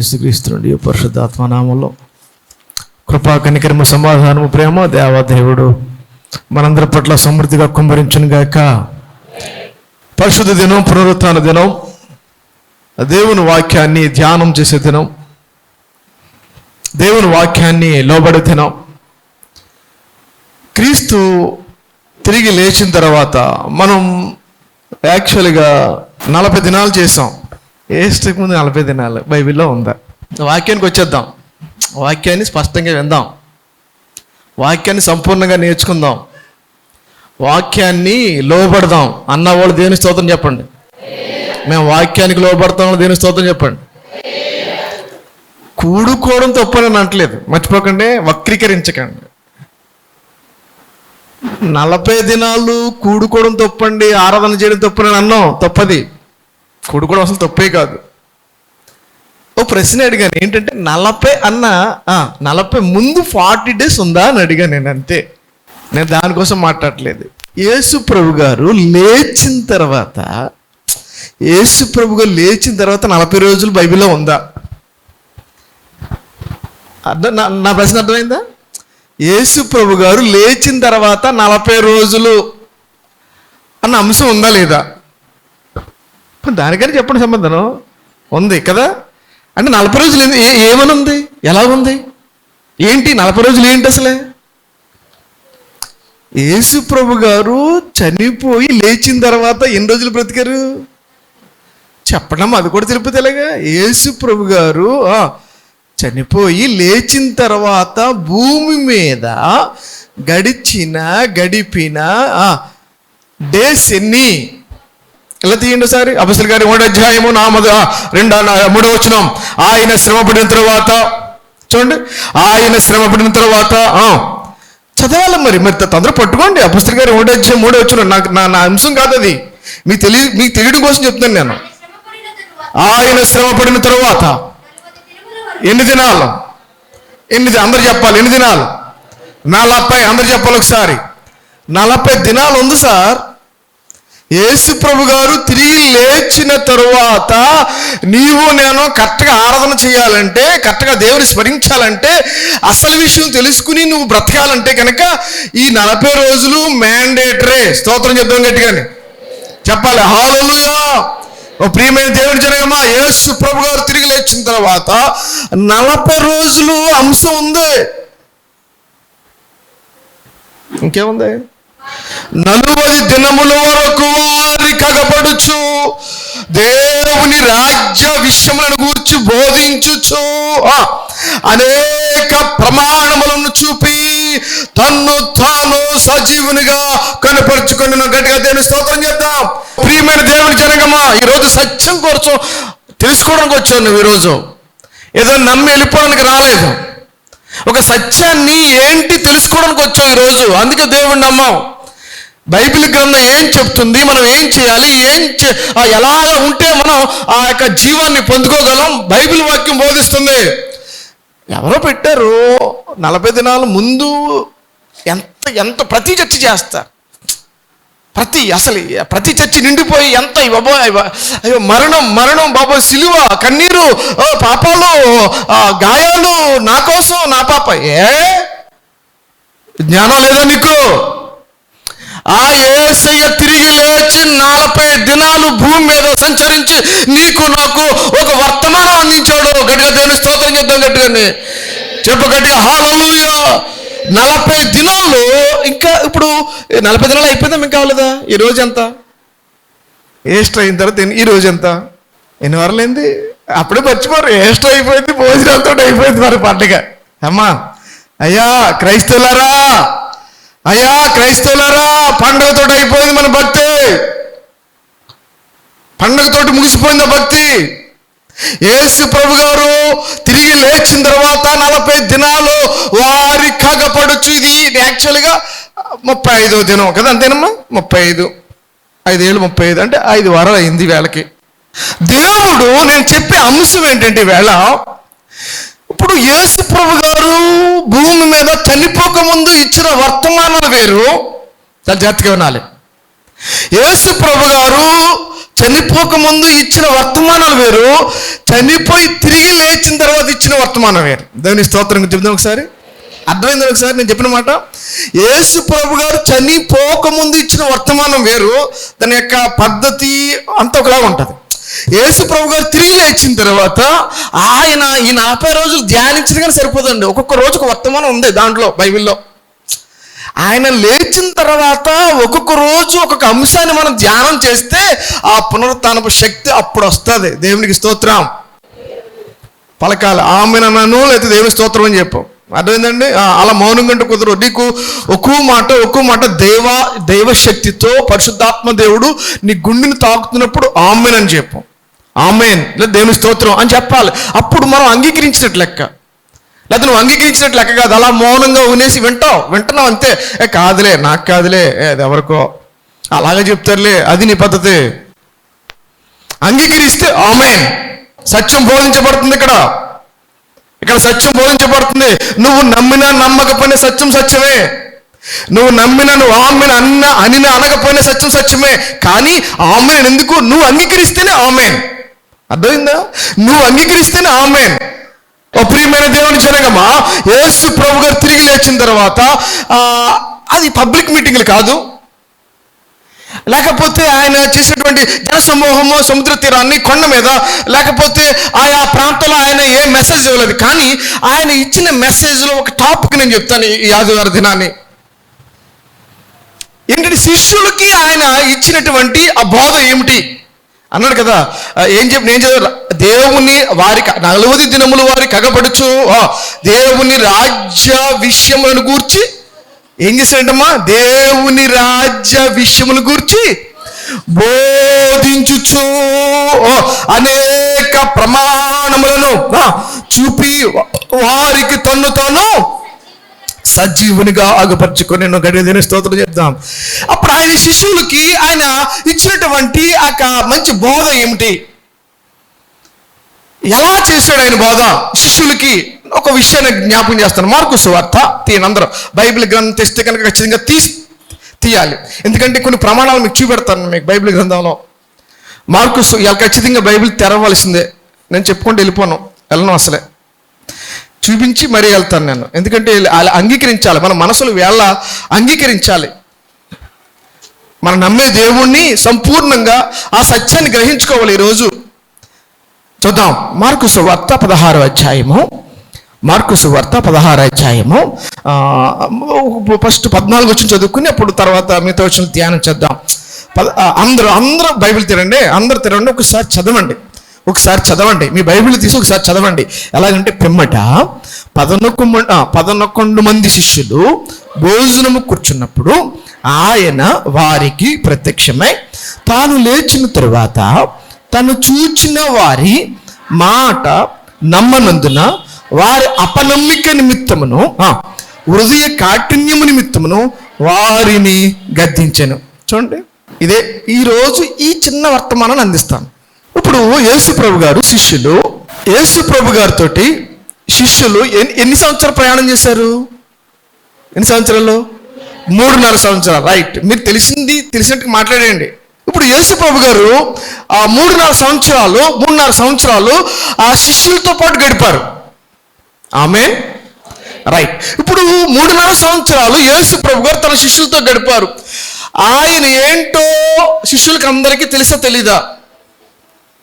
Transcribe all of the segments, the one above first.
యేసుక్రీస్తు నుండి పరిశుద్ధాత్మ నామములో కృపా కనికరము సమాధానము ప్రేమ దేవదేవుడు మనందరి పట్ల సమృద్ధిగా కుమ్మరించును గాక. పరిశుద్ధ దినం, పునరుత్థాన దినం, దేవుని వాక్యాన్ని ధ్యానం చేసే దినం, దేవుని వాక్యాన్ని లోబడే దినం. క్రీస్తు తిరిగి లేచిన తర్వాత మనం యాక్చువల్గా 40 దినాలు చేసాం. ఏస్టకు ముందు 40 దినాలు బైబిల్లో ఉందా? వాక్యానికి వచ్చేద్దాం. వాక్యాన్ని స్పష్టంగా విందాం, వాక్యాన్ని సంపూర్ణంగా నేర్చుకుందాం, వాక్యాన్ని లోబడదాం. అన్నవాళ్ళు దేవుని స్తోత్రం చెప్పండి. మేము వాక్యానికి లోబడతాం, దేవుని స్తోత్రం చెప్పండి. కూడుకోవడం తప్పని అనట్లేదు, మర్చిపోకండి, వక్రీకరించకండి. 40 దినాలు కూడుకోవడం తప్పండి, ఆరాధన చేయడం తప్పని అన్నాం, తప్పది. కూడుకోవడం అసలు తప్పే కాదు. ఓ ప్రశ్న అడిగాను, ఏంటంటే 40 అన్న 40 ముందు 40 డేస్ ఉందా అని అడిగాను నేను, అంతే. నేను దానికోసం మాట్లాడలేదు. యేసు ప్రభు గారు లేచిన తర్వాత 40 రోజులు బైబిల్లో ఉందా? నా ప్రశ్న అర్థమైందా? యేసు ప్రభు గారు లేచిన తర్వాత 40 రోజులు అన్న అంశం ఉందా లేదా? దానికని చెప్పండి, సంబంధం ఉంది కదా. అంటే 40 రోజులు ఏమని ఉంది, ఎలా ఉంది, ఏంటి 40 రోజులు ఏంటి అసలే? యేసు ప్రభు గారు చనిపోయి లేచిన తర్వాత ఎన్ని రోజులు బ్రతికారు చెప్పడం, అది కూడా తెలిపితే ఎలాగా? యేసు ప్రభు గారు చనిపోయి లేచిన తర్వాత భూమి మీద గడిపిన డేస్ ఎన్ని? ఇలా తీయండి ఒకసారి. అపొస్తలుల కార్యం 1వ అధ్యాయము 3వ వచనం. ఆయన శ్రమపడిన తర్వాత, చూడండి, ఆయన శ్రమపడిన తర్వాత చదవాలి. మరి తొందర పట్టుకోండి. అపొస్తలుల కార్యం 1వ అధ్యాయం 3వ వచనం. నా అంశం కాదు అది, మీకు తెలియడం కోసం చెప్తున్నాను నేను. ఆయన శ్రమపడిన తర్వాత ఎన్ని దినాలు? అందరు చెప్పాలి, ఎన్ని దినాలు? 40. అందరు చెప్పాలి ఒకసారి. 40 దినాలు ఉంది సార్. యేసు ప్రభు గారు తిరిగి లేచిన తరువాత నీవు నేను కరెక్ట్గా ఆరాధన చేయాలంటే, కరెక్ట్గా దేవుని స్మరించాలంటే, అసలు విషయం తెలుసుకుని నువ్వు బ్రతకాలంటే కనుక ఈ 40 రోజులు మ్యాండేటరీ. స్తోత్రం చెప్తాం గట్టిగానే చెప్పాలి. హల్లెలూయా. ఓ ప్రియమైన దేవుని జనగమా, యేసు ప్రభు గారు తిరిగి లేచిన తర్వాత 40 రోజులు అంశం ఉంది. ఇంకేముంది? 40 దినముల వరకు వారి కగపడుచు దేవుని రాజ్య విషయములను గూర్చి బోధించుచు అనేక ప్రమాణములను చూపి తన్ను తాను సజీవునిగా కనపరుచుకొని గట్టిగా దేవుని స్తోత్రం చేద్దాం. ప్రియమైన దేవుని జనగమా, ఈరోజు సత్యం కోసం తెలుసుకోవడానికి వచ్చావు నువ్వు. ఈరోజు ఏదో నమ్మి వెళ్ళిపోవడానికి రాలేదు, ఒక సత్యాన్ని ఏంటి తెలుసుకోవడానికి వచ్చావు ఈరోజు. అందుకే దేవుణ్ణి నమ్మావు. బైబిల్ గ్రంథం ఏం చెప్తుంది, మనం ఏం చేయాలి, ఎలా ఉంటే మనం ఆ యొక్క జీవాన్ని పొందుకోగలం, బైబిల్ వాక్యం బోధిస్తుంది. ఎవరో పెట్టారు 40 దినాల ముందు ఎంత ప్రతి చర్చ చేస్తారు, ప్రతి చర్చి నిండిపోయి ఎంత అయ్యో మరణం బాబా, సిలువ, కన్నీరు, పాపాలు, గాయాలు, నా కోసం, నా పాప. జ్ఞానం లేదా నీకు? యేసయ్య తిరిగి లేచి 40 దినాలు భూమి మీద సంచరించి నీకు నాకు ఒక వర్తమానం అందించాడు. గట్టిగా దేవుని స్తోత్రం చేద్దాం, గట్టిగానే చెప్పు, గట్టిగా హల్లెలూయా. 40 దినాలు. ఇంకా ఇప్పుడు 40 దినాలు అయిపోయిందా? మీకు కావాలదా? ఈ రోజు ఎంత? ఏస్టర్ అయిన తర్వాత ఈ రోజు ఎంత? ఎన్ని వారాలైంది? అప్పుడే మర్చిపోరు. ఏస్టర్ అయిపోయింది, భోజనాలతో అయిపోయింది మరి పండుగ. అమ్మా అయ్యా క్రైస్తవులారా, పండుగతో అయిపోయింది మన భక్తి. పండుగతోటి ముగిసిపోయింది భక్తి. యేసు ప్రభు గారు తిరిగి లేచిన తర్వాత 40 దినాలు వారి కగపడుచు. ఇది యాక్చువల్గా 35వ దినం కదా, అంతేనమ్మా? 35 అంటే 5 వారాలు అయింది వేళకి. దేవుడు నేను చెప్పే అంశం ఏంటంటే వేళ, ఇప్పుడు యేసు ప్రభు గారు భూమి మీద చనిపోక ముందు ఇచ్చిన వర్తమానాలు వేరు. చాలా జాగ్రత్తగా వినాలి. యేసు ప్రభు గారు చనిపోకముందు ఇచ్చిన వర్తమానాలు వేరు, చనిపోయి తిరిగి లేచిన తర్వాత ఇచ్చిన వర్తమానం వేరు. దేవుని స్తోత్రం. చెప్తాం ఒకసారి, అర్థమైంది ఒకసారి నేను చెప్పిన మాట. యేసు ప్రభు గారు చనిపోకముందు ఇచ్చిన వర్తమానం వేరు, దాని యొక్క పద్ధతి అంతా ఒకలాగా ఉంటుంది. యేసు ప్రభు గారు తిరిగి లేచిన తర్వాత ఆయన ఈ 40 రోజులు ధ్యానించింది కానీ సరిపోదండి. ఒక్కొక్క రోజు ఒక వర్తమానం ఉంది దాంట్లో, బైబిల్లో. ఆయన లేచిన తర్వాత ఒక్కొక్క రోజు ఒక్కొక్క అంశాన్ని మనం ధ్యానం చేస్తే ఆ పునరుత్థానపు శక్తి అప్పుడు వస్తుంది. దేవునికి స్తోత్రం. పలకాలి ఆమెను అన్నాను, లేకపోతే దేవుని స్తోత్రం అని చెప్పు. అర్థమైందండి? అలా మౌనంగా అంటే కుదరదు. నీకు ఒక్కో మాట దైవశక్తితో పరిశుద్ధాత్మ దేవుడు నీ గుండెని తాకుతున్నప్పుడు ఆమెన్ అని చెప్పు. ఆమెన్ లేదా దేవుని స్తోత్రం అని చెప్పాలి. అప్పుడు మనం అంగీకరించినట్లు లెక్క. లేదా నువ్వు అంగీకరించినట్లు లెక్క కాదు. అలా మౌనంగా ఉనేసి వింటున్నావు అంతే. కాదులే, నాకు కాదులే, అది ఎవరికో అలాగే చెప్తారులే, అది నీ పద్ధతి. అంగీకరిస్తే ఆమెన్. సత్యం బోధించబడుతుంది ఇక్కడ సత్యం బోధించబడుతుంది. నువ్వు నమ్మినా నమ్మకపోయినా సత్యం సత్యమే. నువ్వు నమ్మినా నువ్వు ఆమెన్ అనకపోయినా సత్యం సత్యమే. కానీ ఆమెన్ ఎందుకు? నువ్వు అంగీకరిస్తేనే ఆమెన్. అర్థమైందా? నువ్వు అంగీకరిస్తేనే ఆమెన్. ఓ ప్రియమైన దేవుని జనగమా, యేసు ప్రభు గారు తిరిగి లేచిన తర్వాత అది పబ్లిక్ మీటింగ్లు కాదు, లేకపోతే ఆయన చేసినటువంటి జనసమూహము సముద్ర తీరాన్ని కొండ మీద, లేకపోతే ఆయా ప్రాంతంలో ఆయన ఏ మెసేజ్ ఇవ్వలేదు. కానీ ఆయన ఇచ్చిన మెసేజ్లో ఒక టాపిక్ నేను చెప్తాను ఈ ఆదివార దినాన్ని. ఏంటంటే శిష్యులకి ఆయన ఇచ్చినటువంటి ఆ బోధ ఏమిటి అన్నాడు కదా. నేను చదివా, దేవుని వారికి 40 దినములు వారి కగపడుచు దేవుని రాజ్య విషయములను గూర్చి ఏం చేశాడంటమ్మా? దేవుని రాజ్య విషయములు గూర్చి బోధించుచు అనేక ప్రమాణములను చూపి వారికి తన్ను తాను సజీవునిగా ఆగపరుచుకొని గడియదేని స్తోత్రం చెప్తాం. అప్పుడు ఆయన శిష్యులకి ఆయన ఇచ్చినటువంటి ఆ మంచి బోధ ఏమిటి, ఎలా చేశాడు ఆయన బోధ శిష్యులకి? ఒక విషయాన్ని జ్ఞాపకం చేస్తాను. మార్కు సువార్త తీయండి అందరూ. బైబిల్ గ్రంథం తెస్తే కనుక ఖచ్చితంగా తీయాలి. ఎందుకంటే కొన్ని ప్రమాణాలు మీకు చూపెడతాను. మీకు బైబిల్ గ్రంథంలో మార్కు ఖచ్చితంగా బైబిల్ తెరవలసిందే. నేను చెప్పుకుంటూ వెళ్ళను, అసలే చూపించి మరీ వెళ్తాను నేను. ఎందుకంటే అలా అంగీకరించాలి, మన మనసులు వేళ అంగీకరించాలి. మనం నమ్మే దేవుణ్ణి సంపూర్ణంగా ఆ సత్యాన్ని గ్రహించుకోవాలి. ఈరోజు చూద్దాం. మార్కు సువార్త 16వ అధ్యాయము. మార్కు సువార్త 16వ అధ్యాయము ఫస్ట్ 14 వచ్చిన చదువుకుని అప్పుడు తర్వాత మిగతా వచ్చిన ధ్యానం చేద్దాం. అందరూ బైబిల్ తెరండి, ఒకసారి చదవండి. మీ బైబిల్ తీసి ఒకసారి చదవండి. ఎలాగంటే పిమ్మట 11 మంది శిష్యులు భోజనము కూర్చున్నప్పుడు ఆయన వారికి ప్రత్యక్షమై తాను లేచిన తరువాత తను చూచిన వారి మాట నమ్మనందున వారి అపనమ్మిక నిమిత్తమును హృదయ కాఠిన్యము నిమిత్తమును వారిని గద్దించెను. చూడండి, ఇదే ఈరోజు ఈ చిన్న వర్తమానాన్ని అందిస్తాను. ఇప్పుడు యేసు ప్రభు గారితో శిష్యులు ఎన్ని సంవత్సరాలు ప్రయాణం చేశారు? ఎన్ని సంవత్సరాలు? 3.5 సంవత్సరాలు. రైట్, మీరు తెలిసినట్టు మాట్లాడండి. ఇప్పుడు యేసు ప్రభు గారు 3.5 సంవత్సరాలు ఆ శిష్యులతో పాటు గడిపారు. ఆమేన్. రైట్. ఇప్పుడు 3.5 సంవత్సరాలు యేసు ప్రభు గారు తన శిష్యులతో గడిపారు. ఆయన ఏంటో శిష్యులకి అందరికీ తెలుసా తెలీదా?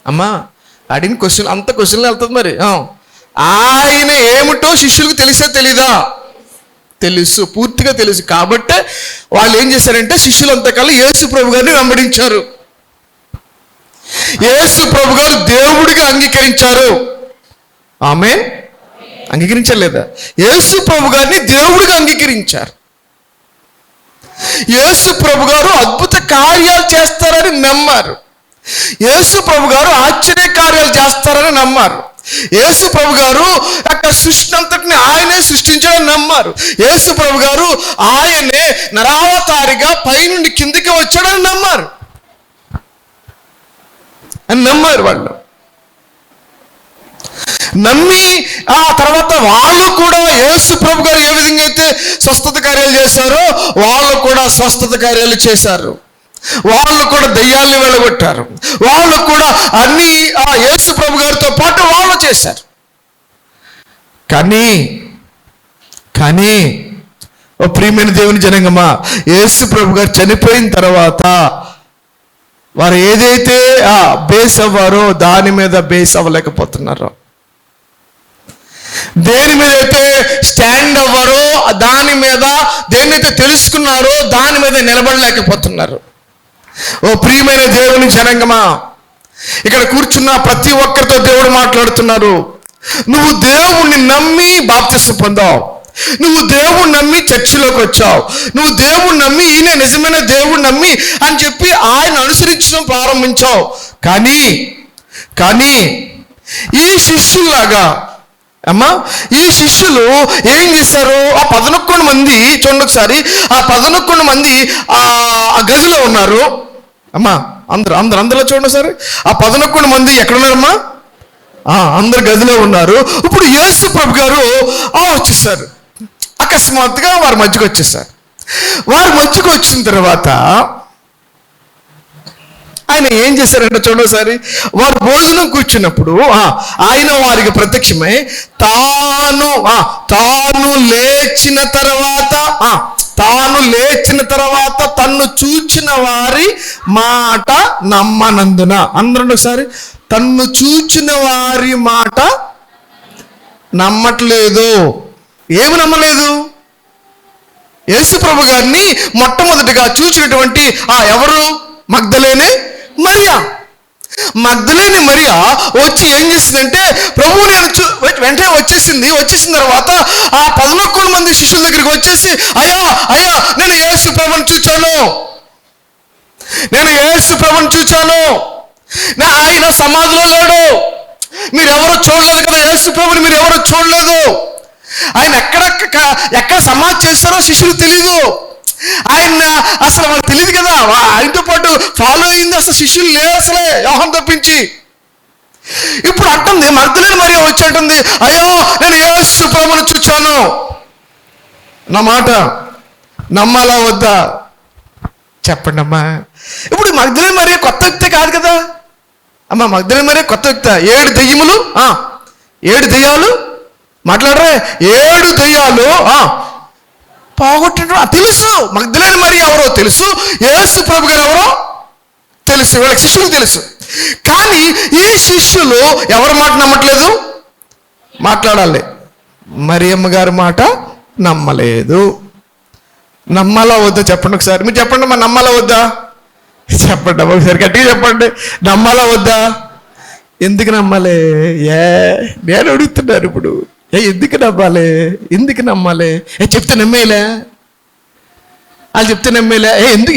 అమ్మా అడిగిన క్వశ్చన్లు వెళ్తుంది మరి. ఆయన ఏమిటో శిష్యులకు తెలుసా తెలీదా? తెలుసు, పూర్తిగా తెలుసు. కాబట్టి వాళ్ళు ఏం చేశారంటే శిష్యులంతకాలం యేసు ప్రభు గారిని వెంబడించారు. యేసు ప్రభు గారు దేవుడిగా అంగీకరించారు. ఆమేన్. అంగీకరించలేదా? యేసు ప్రభు గారిని దేవుడిగా అంగీకరించారు. యేసు ప్రభు గారు అద్భుత కార్యాలు చేస్తారని నమ్మారు. యేసు ప్రభు గారు ఆశ్చర్య కార్యాలు చేస్తారని నమ్మారు. యేసు ప్రభు గారు యొక్క సృష్టి అంతటిని ఆయనే సృష్టించాలని నమ్మారు. యేసు ప్రభు గారు ఆయనే నరావతారిగా పైనుండి కిందికి వచ్చాడని నమ్మారు. వాళ్ళు నమ్మి ఆ తర్వాత వాళ్ళు కూడా యేసు ప్రభు గారు ఏ విధంగా అయితే స్వస్థత కార్యాలు చేశారో వాళ్ళు కూడా స్వస్థత కార్యాలు చేశారు. వాళ్ళు కూడా దయ్యాల్ని వెళ్ళగొట్టారు, వాళ్ళు కూడా అన్ని ఆ యేసు ప్రభు గారితో పాటు వాళ్ళు చేశారు. కానీ ఓ ప్రియమైన దేవుని జనాంగమా, యేసు ప్రభు గారు చనిపోయిన తర్వాత వారు ఏదైతే బేస్ అవ్వారో దాని మీద బేస్ అవ్వలేకపోతున్నారో, దేని మీద అయితే స్టాండ్ అవ్వారో దాని మీద, దేన్నైతే తెలుసుకున్నారో దాని మీద నిలబడలేకపోతున్నారు. ఓ ప్రియమైన దేవుని జనాంగమా, ఇక్కడ కూర్చున్న ప్రతి ఒక్కరితో దేవుడు మాట్లాడుతున్నారు. నువ్వు దేవుణ్ణి నమ్మి బాప్తిసం పొందావు, నువ్వు దేవుణ్ణి నమ్మి చర్చిలోకి వచ్చావు, నువ్వు దేవుణ్ణి నమ్మి ఈయన నిజమైన దేవుణ్ణి నమ్మి అని చెప్పి ఆయన అనుసరించడం ప్రారంభించావు. కానీ ఈ శిష్యుల్లాగా ఈ శిష్యులు ఏం చేశారు? ఆ 11 మంది చూడండి ఒకసారి, ఆ 11 మంది ఆ గదిలో ఉన్నారు. అందరూ చూడండి సరే, ఆ 11 మంది ఎక్కడున్నారమ్మా? అందరు గదిలో ఉన్నారు. ఇప్పుడు యేసు ప్రభు గారు వచ్చేసారు. అకస్మాత్తుగా వారి మధ్యకు వచ్చేసారు. వారి మధ్యకు వచ్చిన తర్వాత ఆయన ఏం చేశారంటే చూడండి ఒకసారి, వారు భోజనం కూర్చున్నప్పుడు ఆయన వారికి ప్రత్యక్షమై తాను లేచిన తర్వాత తన్ను చూచిన వారి మాట నమ్మనందున, అందరూ ఒకసారి, తన్ను చూచిన వారి మాట నమ్మట్లేదు. ఏమి నమ్మలేదు? యేసు ప్రభు గారిని మొట్టమొదటిగా చూసినటువంటి ఎవరు? మగ్దలేనే మరియా. వచ్చి ఏం చేసిందంటే, ప్రభువు నేను వెంటనే వచ్చేసిన తర్వాత ఆ 11 మంది శిష్యుల దగ్గరికి వచ్చేసి, అయ్యా నేను యేసు ప్రభుని చూచాను, ఆయన సమాధిలో లేడు, మీరెవరూ చూడలేదు కదా, యేసు ప్రభుని మీరు ఎవరు చూడలేదు. ఆయన ఎక్కడ సమాధి చేస్తారో శిష్యులు తెలీదు, ఆయన అసలు వాళ్ళకి తెలియదు కదా, ఆయనతో పాటు ఫాలో అయింది అసలు శిష్యులు లేరు అసలే, యోహాను తప్పించి. ఇప్పుడు అంటుంది మగ్దలేనే మరియ వచ్చి అంటుంది, అయ్యో నేను యేసు ప్రభువుని చూచాను. నా మాట నమ్మాలా వద్దా చెప్పండి అమ్మా. ఇప్పుడు మగ్దలేనే మరియ కొత్త వ్యక్తి కాదు కదా మగ్దలేనే మరియ కొత్త వ్యక్తి. 7 దెయ్యాలు మాట్లాడరే, 7 దెయ్యాలు పోగొట్టిన తెలుసు. మగ్దలేనే మరియ ఎవరో తెలుసు, యేసు ప్రభు గారు ఎవరో తెలుసు, వీళ్ళకి శిష్యులు తెలుసు. కానీ ఈ శిష్యులు ఎవరి మాట నమ్మట్లేదు? మాట్లాడాలి, మరియమ్మ గారి మాట నమ్మలేదు. నమ్మాలా వద్దా చెప్పండి ఒకసారి, మీరు చెప్పండి అమ్మా, నమ్మాలా వద్దా చెప్పండి అమ్మా, ఒకసారి గట్టిగా చెప్పండి, నమ్మాలా వద్దా? ఎందుకు నమ్మాలి? నేను అడుగుతున్నాను ఇప్పుడు, ఎందుకు నమ్మాలి? చెప్తే నమ్మేలే, వాళ్ళు చెప్తే నమ్మేలే.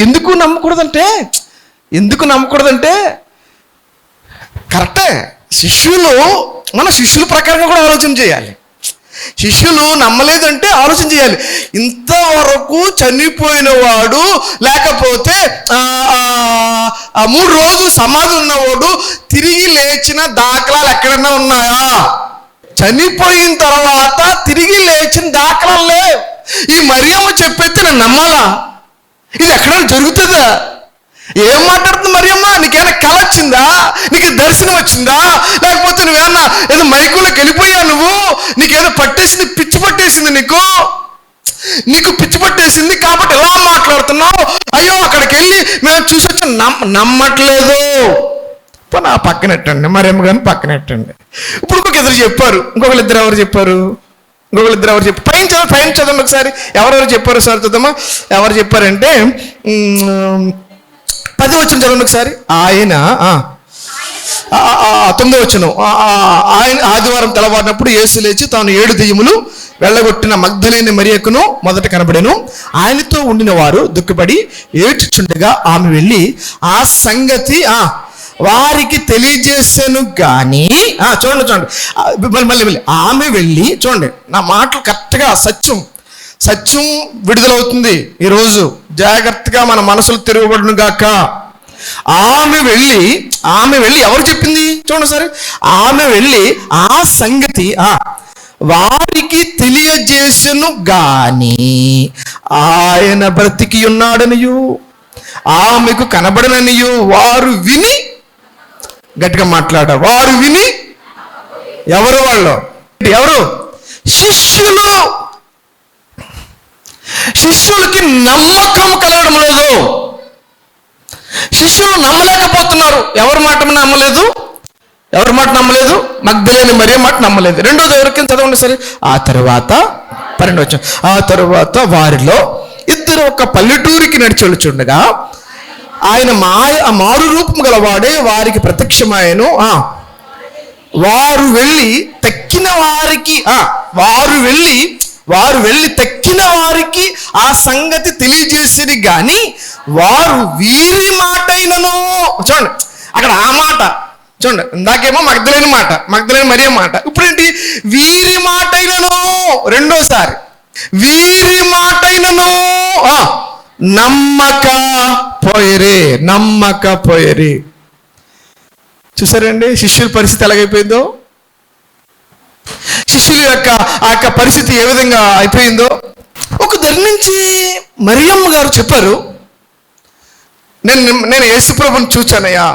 ఎందుకు నమ్మకూడదంటే కరెక్టే, మన శిష్యుల ప్రకారంగా కూడా ఆలోచన చేయాలి. శిష్యులు నమ్మలేదంటే ఆలోచన చేయాలి. ఇంతవరకు చనిపోయిన వాడు, లేకపోతే 3 రోజులు సమాధి ఉన్నవాడు తిరిగి లేచిన దాఖలాలు ఎక్కడన్నా ఉన్నాయా? చనిపోయిన తర్వాత తిరిగి లేచిన దాఖలాలు లేవు. ఈ మరియమ్మ చెప్పేస్తే నేను నమ్మాలా? ఇది ఎక్కడైనా జరుగుతుందా? ఏం మాట్లాడుతుంది మరియమ్మ? నీకేమైనా కళ వచ్చిందా? నీకు దర్శనం వచ్చిందా? లేకపోతే నువ్వేమన్నా ఏదో మైకులోకి వెళ్ళిపోయా? నీకేదో పట్టేసింది, పిచ్చి పట్టేసింది, నీకు పిచ్చి పట్టేసింది కాబట్టి ఎలా మాట్లాడుతున్నావు? అయ్యో అక్కడికి వెళ్ళి మేము చూసి వచ్చి నమ్మట్లేదు. నా పక్కనెట్టండి, మరియమ్మ గారిని పక్కనెట్టండి. ఇప్పుడు ఇంకొకరు చెప్పారు, ఇంకొకరిద్దరు ఎవరు చెప్పారు? పైన చదవండి ఒకసారి, ఎవరెవరు చెప్పారు సార్ చూద్దామా. ఎవరు చెప్పారంటే 10వ వచనం చదవండి ఒకసారి. ఆయన 9వ వచనం, ఆయన ఆదివారం తెల్లవారినప్పుడు యేసు లేచి తాను 7 దెయ్యములు వెళ్ళగొట్టిన మగ్దలేనే మరియకును మొదట కనబడెను. ఆయనతో ఉండిన వారు దుఃఖపడి ఏడ్చుచుండగా ఆమె వెళ్ళి ఆ సంగతి వారికి తెలియజేసాను. కానీ చూడండి మళ్ళీ ఆమె వెళ్ళి, చూడండి నా మాటలు కరెక్ట్గా, సత్యం విడుదలవుతుంది ఈరోజు. జాగ్రత్తగా మన మనసులు తిరగబడును గాక. ఆమె వెళ్ళి ఎవరు చెప్పింది చూడండి సరే. ఆమె వెళ్ళి ఆ సంగతి వారికి తెలియజేసెను గాని ఆయన బ్రతికి ఉన్నాడనియు ఆమెకు కనబడననియు వారు విని, గట్టిగా మాట్లాడారు, వారు విని, ఎవరు వాళ్ళు? ఎవరు? శిష్యులు. శిష్యులకి నమ్మకం కలగడం లేదు. శిష్యులు నమ్మలేకపోతున్నారు. ఎవరి మాట నమ్మలేదు? ఎవరి మాట నమ్మలేదు? మగ్దలేని మరియ మాట నమ్మలేదు. రెండోది ఎవరికైనా చదవండి సరే. ఆ తరువాత 12 వచనం, ఆ తరువాత వారిలో ఇద్దరు ఒక పల్లెటూరికి నడిచి వెళ్తుండగా ఆయన మారు రూపం గలవాడే వారికి ప్రత్యక్షమాయను. వారు వెళ్ళి తక్కిన వారికి ఆ సంగతి తెలియజేసేది గాని వారు వీరి మాటైనను. చూడండి అక్కడ ఆ మాట చూడండి, ఇందాకేమో మగ్దలేని మాట, మగ్దలేని మరియ మాట, ఇప్పుడేంటి? వీరి మాటైనను. రెండోసారి వీరి మాటైనను నమ్మకపోయిరి. చూసారండి శిష్యుల పరిస్థితి ఎలాగైపోయిందో, శిష్యుల యొక్క పరిస్థితి ఏ విధంగా అయిపోయిందో. ఒక దగ్గర నుంచి మరియమ్మ గారు చెప్పారు, నేను యేసుప్రభుని చూచానయ్యా,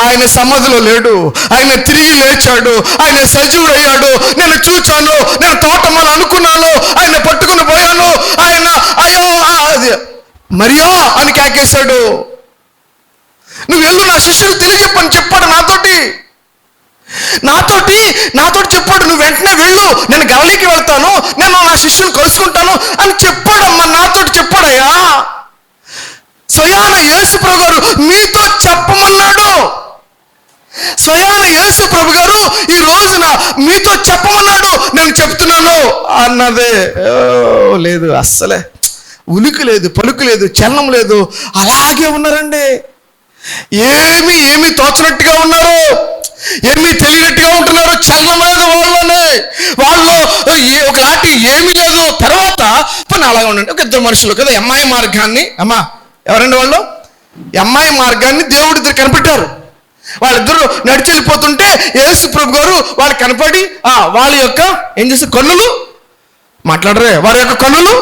ఆయన సమాధిలో లేడు, ఆయన తిరిగి లేచాడు, ఆయన సజీవుడయ్యాడు, నేను చూచాను, నేను తోటమని అనుకున్నాను, ఆయన పట్టుకుని పోయాను, ఆయన అయ్యో మరియా అని కేకేశాడు. నువ్వు వెళ్ళు, నా శిష్యులు తెలియజెప్పని చెప్పాడు నాతోటి చెప్పాడు, నువ్వు వెంటనే వెళ్ళు, నేను గలిలీకి వెళ్తాను, నేను నా శిష్యుని కలుసుకుంటాను అని చెప్పాడమ్మా, నాతోటి చెప్పాడయ్యా. స్వయాన యేసు ప్రభు గారు మీతో చెప్పమన్నాడు. స్వయాన యేసు ప్రభు గారు ఈ రోజున మీతో చెప్పమన్నాడు, నేను చెప్తున్నాను అన్నదే. లేదు, అస్సలే ఉనికి లేదు, పలుకు లేదు, చలనం లేదు, అలాగే ఉన్నారండి. ఏమి తోచినట్టుగా ఉన్నారు, ఏమీ తెలియనట్టుగా ఉంటున్నారు. చలనం లేదు వాళ్ళు ఒకలాంటి ఏమీ లేదు. తర్వాత పని అలాగే ఉండండి. ఒక ఇద్దరు మనుషులు కదా, అమ్మాయి మార్గాన్ని ఎవరండి వాళ్ళు? అమ్మాయి మార్గాన్ని దేవుడి ఇద్దరు కనిపెట్టారు. వాళ్ళిద్దరు నడిచి వెళ్ళిపోతుంటే యేసు ప్రభు గారు వాళ్ళకి కనపడి వాళ్ళ యొక్క ఏం చేస్తే కన్నులు మాట్లాడరే, వారి యొక్క కన్నులు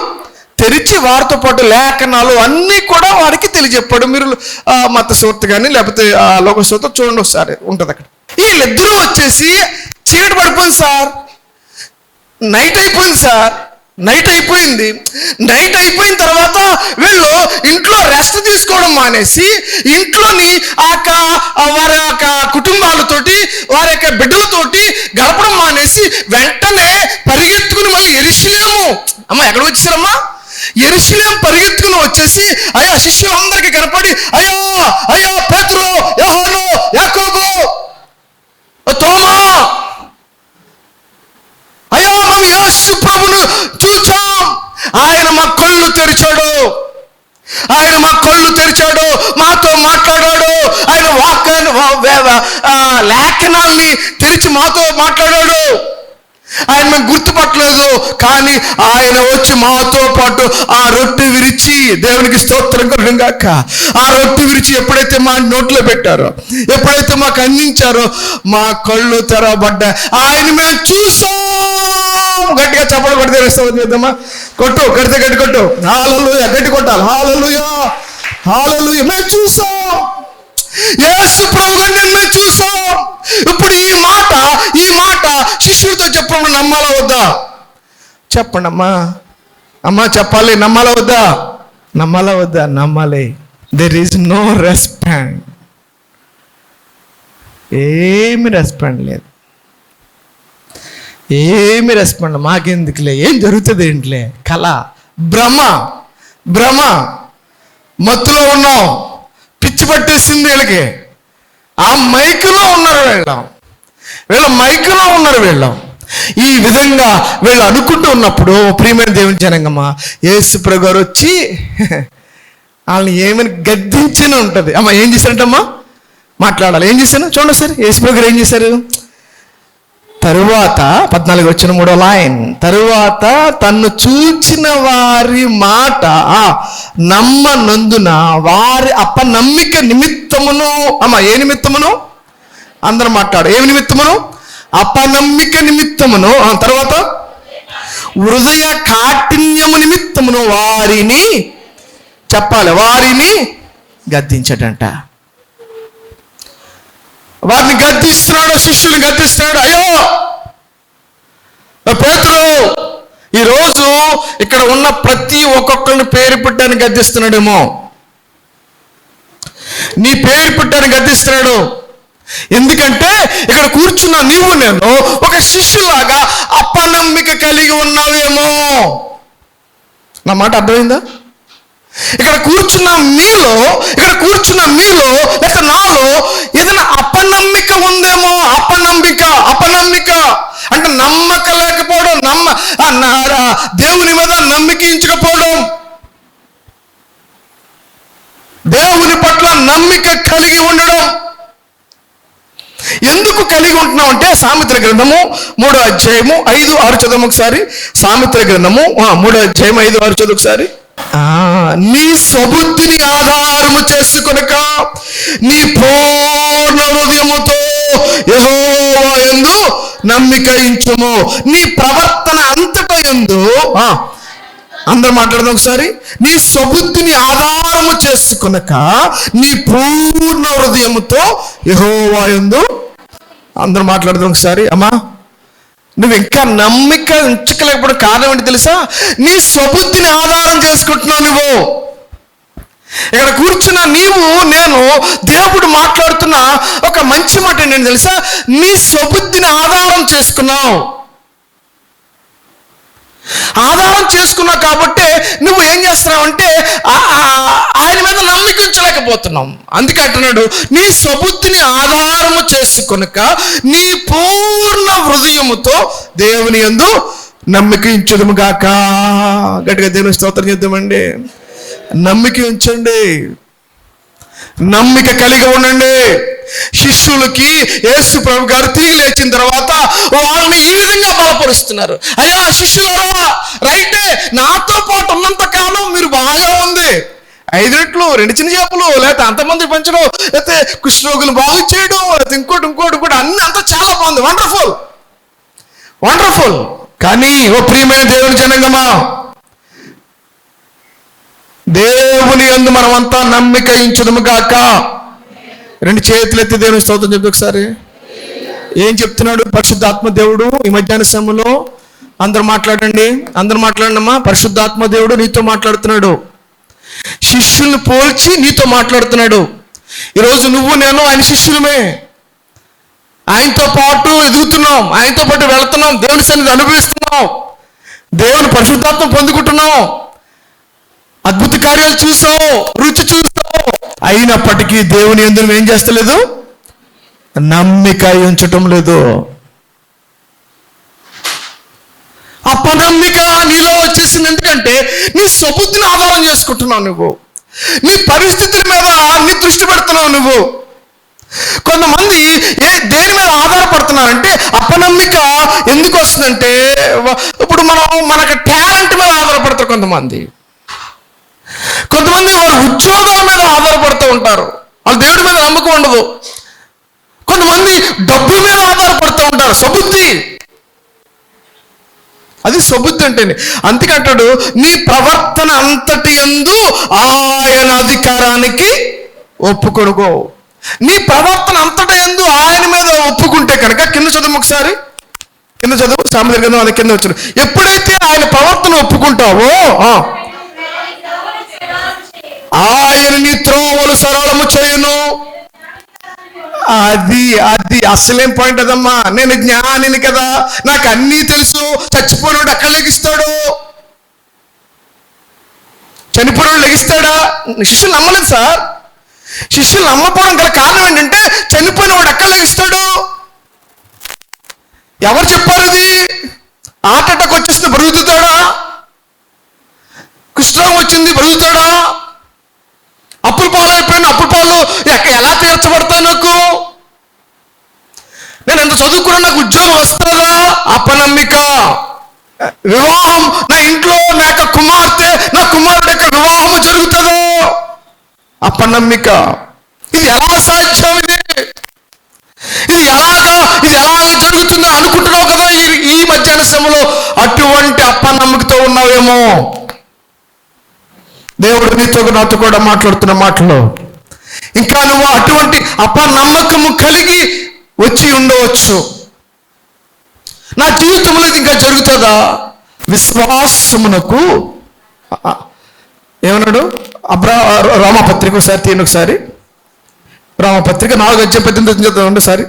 తెరిచి వారితో పాటు లేఖనాలు అన్నీ కూడా వారికి తెలియజెప్పాడు. మీరు మత సూర్త కానీ లేకపోతే లోక సూర్త చూడండి ఒకసారి, ఉంటుంది అక్కడ. వీళ్ళిద్దరూ వచ్చేసి చీకటి పడిపోయింది సార్, నైట్ అయిపోయింది సార్, నైట్ అయిపోయిన తర్వాత వీళ్ళు ఇంట్లో రెస్ట్ తీసుకోవడం మానేసి ఇంట్లోని వారి యొక్క కుటుంబాలతోటి వారి యొక్క బిడ్డలతోటి గడపడం మానేసి వెంటనే పరిగెత్తుకుని మళ్ళీ యెరూషలేము ఎక్కడికి వచ్చేసారమ్మా? యెరూషలేము పరిగెత్తుకుని వచ్చేసి శిష్యులందరికీ కనపడి అయ్యో పేతురు, యోహాను, యాకోబు, తోమా, మేము యేసు ప్రభును చూచాం, ఆయన మా కళ్ళు తెరిచాడు, మాతో మాట్లాడాడు, ఆయన లేఖనాల్ని తెరిచి మాతో మాట్లాడాడు. ఆయన మేము గుర్తుపట్టలేదు, కానీ ఆయన వచ్చి మాతో పాటు ఆ రొట్టె విరిచి, దేవునికి స్తోత్రం కలుగును గాక, ఆ రొట్టె విరిచి ఎప్పుడైతే మా నోట్లో పెట్టారో, ఎప్పుడైతే మాకు అందించారో మా కళ్ళు తెరవబడ్డా. ఆయన మేము చూసాం. గట్టిగా చప్పట్లు కొడితే చేద్దామా? కొట్టు, కడితే గట్టి కొట్టు. హల్లెలూయా, గట్టి కొట్టాలి. హల్లెలూయా. మేము చూసాం, యేసు ప్రభు గారిని మేము చూసాం. ఇప్పుడు ఈ మాట శిష్యులతో చెప్పండి, నమ్మాలా వద్దా? చెప్పండి అమ్మా చెప్పాలి, నమ్మాలా వద్దా? నమ్మాలి. There is no respond. ఏమి రెస్పాండ్ లేదు, మాకెందుకులే, ఏం జరుగుతుంది ఏంటిలే, కళ, భ్రమ, మత్తులో ఉన్నాం, పిచ్చి పట్టేసింది వీళ్ళకి. ఆ మైకులో ఉన్నారు వీళ్ళ ఈ విధంగా వీళ్ళు అనుకుంటూ ఉన్నప్పుడు ప్రియమైన దేవుని జనంగమ్మా, యేసు ప్రభు గారు వచ్చి వాళ్ళని ఏమని గద్దించిన ఉంటుంది. ఏం చేశారంటమ్మా? మాట్లాడాలి. ఏం చేశాను చూడండి సార్. యేసు ప్రభు గారు ఏం చేశారు? తరువాత 14 వచ్చిన 3వ లైన్, తరువాత తన్ను చూచిన వారి మాట నమ్మనందున వారి అపనమ్మిక నిమిత్తమును. ఏ నిమిత్తమును? అందరూ మాట్లాడు. ఏమి నిమిత్తమును? అపనమ్మిక నిమిత్తమును. తర్వాత హృదయ కాఠిన్యము నిమిత్తమును వారిని చెప్పాలి, వారిని గద్దించాడంట. వారిని గద్దిస్తున్నాడు, శిష్యుని గద్దిస్తున్నాడు. అయ్యో పేతురు, ఈరోజు ఇక్కడ ఉన్న ప్రతి ఒక్కొక్కరిని పేరు పెట్టాను గద్దిస్తున్నాడేమో. నీ పేరు పెట్టాను గద్దిస్తున్నాడు. ఎందుకంటే ఇక్కడ కూర్చున్న నీవు నేను ఒక శిష్యులాగా అపనమ్మిక కలిగి ఉన్నావేమో. నా మాట అర్థమైందా? ఇక్కడ కూర్చున్న మీలో లేక నాలో ఏదైనా అపనమ్మిక ఉందేమో. అపనమ్మిక అంటే నమ్మక లేకపోవడం, దేవుని మీద నమ్మికించకపోవడం, దేవుని పట్ల నమ్మిక కలిగి ఉండడం. ఎందుకు కలిగి ఉంటున్నాం అంటే సామెతల గ్రంథము 3వ అధ్యాయము 5-6 చదువు ఒకసారి. సామెతల గ్రంథము 3వ అధ్యాయం 5-6 చదువు ఒకసారి. నీ స్వబుద్ధిని ఆధారము చేసుకొనక నీ పూర్ణ హృదయముతో యెహోవా యందు నమ్మిక ఉంచుము. నీ ప్రవర్తన అంతటా యందు, అందరూ మాట్లాడదాం ఒకసారి. నీ స్వబుద్ధిని ఆధారము చేసుకొనక నీ పూర్ణ హృదయముతో యెహోవా యందు, అందరూ మాట్లాడదాం ఒకసారి. అమ్మా, నువ్వు ఇంకా నమ్మిక ఉంచుకోలేకపోవడం కారణం ఏంటి తెలుసా? నీ స్వబుద్ధిని ఆధారం చేసుకుంటున్నావు నువ్వు. ఇక్కడ కూర్చున్న నీవు నేను దేవుడు మాట్లాడుతున్న ఒక మంచి మాట ఏంటంటే తెలుసా? నీ స్వబుద్ధిని ఆధారం చేసుకున్నావు. ఆధారం చేసుకున్నావు కాబట్టి నువ్వు ఏం చేస్తున్నావు అంటే ఆయన మీద నమ్మిక ఉంచలేకపోతున్నావు. అందుకే అంటున్నాడు, నీ స్వబుద్ధిని ఆధారము చేసుకొనక నీ పూర్ణ హృదయముతో దేవుని యందు నమ్మిక ఉంచుదుము గాక. గట్టిగా దేవుని స్తోత్రం చేద్దామండి. నమ్మిక ఉంచండి, నమ్మిక కలిగి ఉండండి. శిష్యులకి యేసు ప్రభు గారు తిరిగి లేచిన తర్వాత వాళ్ళని ఈ విధంగా బలపరుస్తున్నారు. అయ్యా శిష్యులారా, రైటే, నాతో పాటు ఉన్నంత కాలం మీరు బాగా ఉంది. 5 రెట్లు, 2 చిన్న చేపలు, లేకపోతే అంతమంది పెంచడం, లేకపోతే కుష్ఠరోగులు బాగు చేయడం, లేకపోతే ఇంకోటి అన్ని అంతా చాలా బాగుంది. వండర్ఫుల్. కానీ ఓ ప్రియమైన దేవుని జనాంగమా, దేవుని యందు మనమంతా నమ్మిక ఉంచుదుము గాక. 2 చేతులు ఎత్తి దేవుని స్తోత్రం చెప్పి ఒకసారి. ఏం చెప్తున్నాడు పరిశుద్ధాత్మ దేవుడు ఈ మధ్యాహ్న సమయంలో? అందరూ మాట్లాడండి అమ్మా. పరిశుద్ధాత్మ దేవుడు నీతో మాట్లాడుతున్నాడు. శిష్యుల్ని పోల్చి నీతో మాట్లాడుతున్నాడు. ఈరోజు నువ్వు నేను ఆయన శిష్యులమే. ఆయనతో పాటు ఎదుగుతున్నాం, ఆయనతో పాటు వెళుతున్నాం, దేవుని సన్నిధి అనుభవిస్తున్నాం, దేవుని పరిశుద్ధాత్మ పొందుకుంటున్నాం, అద్భుత కార్యాలు చూసావు, రుచి చూస్తావు. అయినప్పటికీ దేవుని యందు ఏం చేస్తలేదు? నమ్మిక ఉంచటం లేదు. అపనమ్మిక నీలో వచ్చేసింది. ఎందుకంటే నీ స్వబుద్ధిని ఆధారం చేసుకుంటున్నావు నువ్వు. నీ పరిస్థితుల మీద నీ దృష్టి పెడుతున్నావు నువ్వు. కొంతమంది దేని మీద ఆధారపడుతున్నారంటే అపనమ్మిక ఎందుకు వస్తుందంటే, ఇప్పుడు మనకు టాలెంట్ మీద ఆధారపడతారు కొంతమంది వారు ఉద్యోగాల మీద ఆధారపడుతూ ఉంటారు. వాళ్ళు దేవుడి మీద నమ్మకం ఉండదు. కొంతమంది డబ్బు మీద ఆధారపడుతూ ఉంటారు. స్వబుద్ధి, అది స్వబుద్ధి అంటేనే. అందుకంటాడు, నీ ప్రవర్తన అంతటి యందు ఆయన అధికారానికి ఒప్పుకొనుకో. నీ ప్రవర్తన అంతటి యందు ఆయన మీద ఒప్పుకుంటే కనుక, కింద చదువు ఒకసారి, కింద చదువు సామెతల గ్రంథం అది కింద వచ్చాడు. ఎప్పుడైతే ఆయన ప్రవర్తన ఒప్పుకుంటావో ఆయన నీ త్రోవలు సరళము చేయును. అది అసలేం పాయింట్ అదమ్మా. నేను జ్ఞానిని కదా, నాకు అన్నీ తెలుసు. చచ్చిపోయినోడు ఎక్కడ లెగిస్తాడు? చనిపోయినోడు లెగిస్తాడా? శిష్యులు నమ్మలేదు సార్. శిష్యులు నమ్మకపోవడం గల కారణం ఏంటంటే, చనిపోయినవాడు ఎక్కడ లెగిస్తాడు? ఎవరు చెప్పారు అది? హార్ట్ అటాక్ వచ్చేసింది, బ్రతుకుతాడా? కుష్ఠరోగం వచ్చింది, బ్రతుకుతాడా? అప్పుల పాలు ఎలా తీర్చబడతాయి? నేను ఎంత చదువుకున్నా నాకు ఉద్యోగం వస్తుందా? అపనమ్మిక. వివాహం, నా ఇంట్లో నా యొక్క కుమార్తె, నా కుమారుడు యొక్క వివాహము జరుగుతుందో? అపనమ్మిక. ఇది ఎలా సాధ్యం? ఇది ఎలాగ జరుగుతుందో అనుకుంటున్నావు కదా ఈ మధ్యాహ్న సమయంలో. అటువంటి అపనమ్మికతో ఉన్నావేమో. దేవుడు నాతో కూడా మాట్లాడుతున్న మాటలు ఇంకా నువ్వు అటువంటి అపనమ్మకము కలిగి వచ్చి ఉండవచ్చు. నా జీవితంలో ఇది ఇంకా జరుగుతుందా? విశ్వాసమునకు ఏమన్నాడు? రామపత్రిక ఒకసారి తీయండి, ఒకసారి రామపత్రిక 4:18 చదువుతాం ఒకసారి.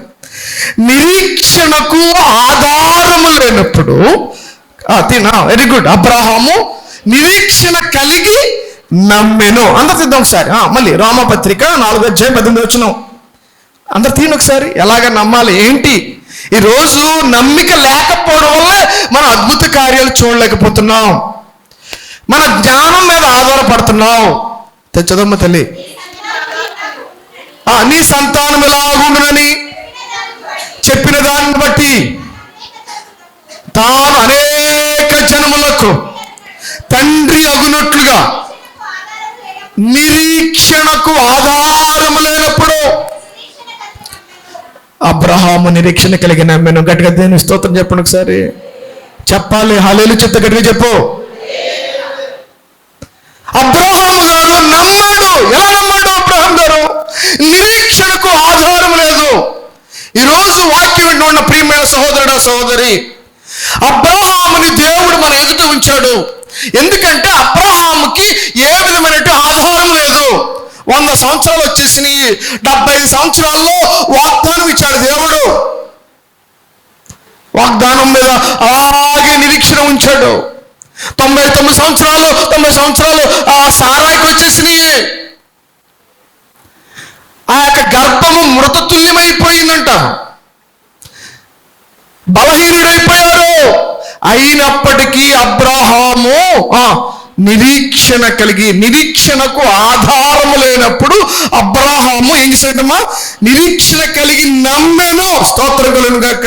నిరీక్షణకు ఆధారము లేనప్పుడు వెరీ గుడ్. అబ్రహాము నిరీక్షణ కలిగి నమ్మెను. అందరు తీద్దాం ఒకసారి. మళ్ళీ రామపత్రిక 4:18 అందరు తీయండి ఒకసారి. ఎలాగ నమ్మాలి ఏంటి? ఈరోజు నమ్మిక లేకపోవడం వల్ల మనం అద్భుత కార్యాలు చూడలేకపోతున్నాం. మన జ్ఞానం మీద ఆధారపడుతున్నాం. తెచ్చదమ్మ తల్లి. నీ సంతానం ఎలాగుండునని చెప్పిన దాన్ని బట్టి తాను అనేక జనములకు తండ్రి అగునట్లుగా నిరీక్షణకు ఆధారము లేనప్పుడు అబ్రహాము నిరీక్షణ కలిగి నమ్మాను. గట్టిగా దేని స్తోత్రం చెప్పండి ఒకసారి. చెప్పాలి. హల్లెలూయా చెప్తే గట్టిగా చెప్పు. అబ్రహాము గారు నమ్మాడు. ఎలా నమ్మాడు అబ్రహాం గారు? నిరీక్షణకు ఆధారం లేదు. ఈరోజు వాక్యం వింటూ ఉన్న ప్రియమైన సహోదరుడా సహోదరి, అబ్రహాముని దేవుడు మన ఎదుట ఉంచాడు. ఎందుకంటే అబ్రహాముకి ఏ విధమైన ఆధారం లేదు. 100 సంవత్సరాలు వచ్చేసినాయి. 75 సంవత్సరాల్లో వాగ్దానం ఇచ్చాడు దేవుడు. వాగ్దానం మీద అలాగే నిరీక్షణ ఉంచాడు. 99 సంవత్సరాలు 90 సంవత్సరాలు సారాయికి వచ్చేసినాయి. ఆ యొక్క గర్భము మృతతుల్యమైపోయిందంట. బలహీనుడైపోయారు. అయినప్పటికీ అబ్రహాము నిరీక్షణ కలిగి, నిరీక్షణకు ఆధారము లేనప్పుడు అబ్రహాము ఏం చేశాడమ్మా? నిరీక్షణ కలిగి నమ్మెను. స్తోత్రం కలుగును గాక.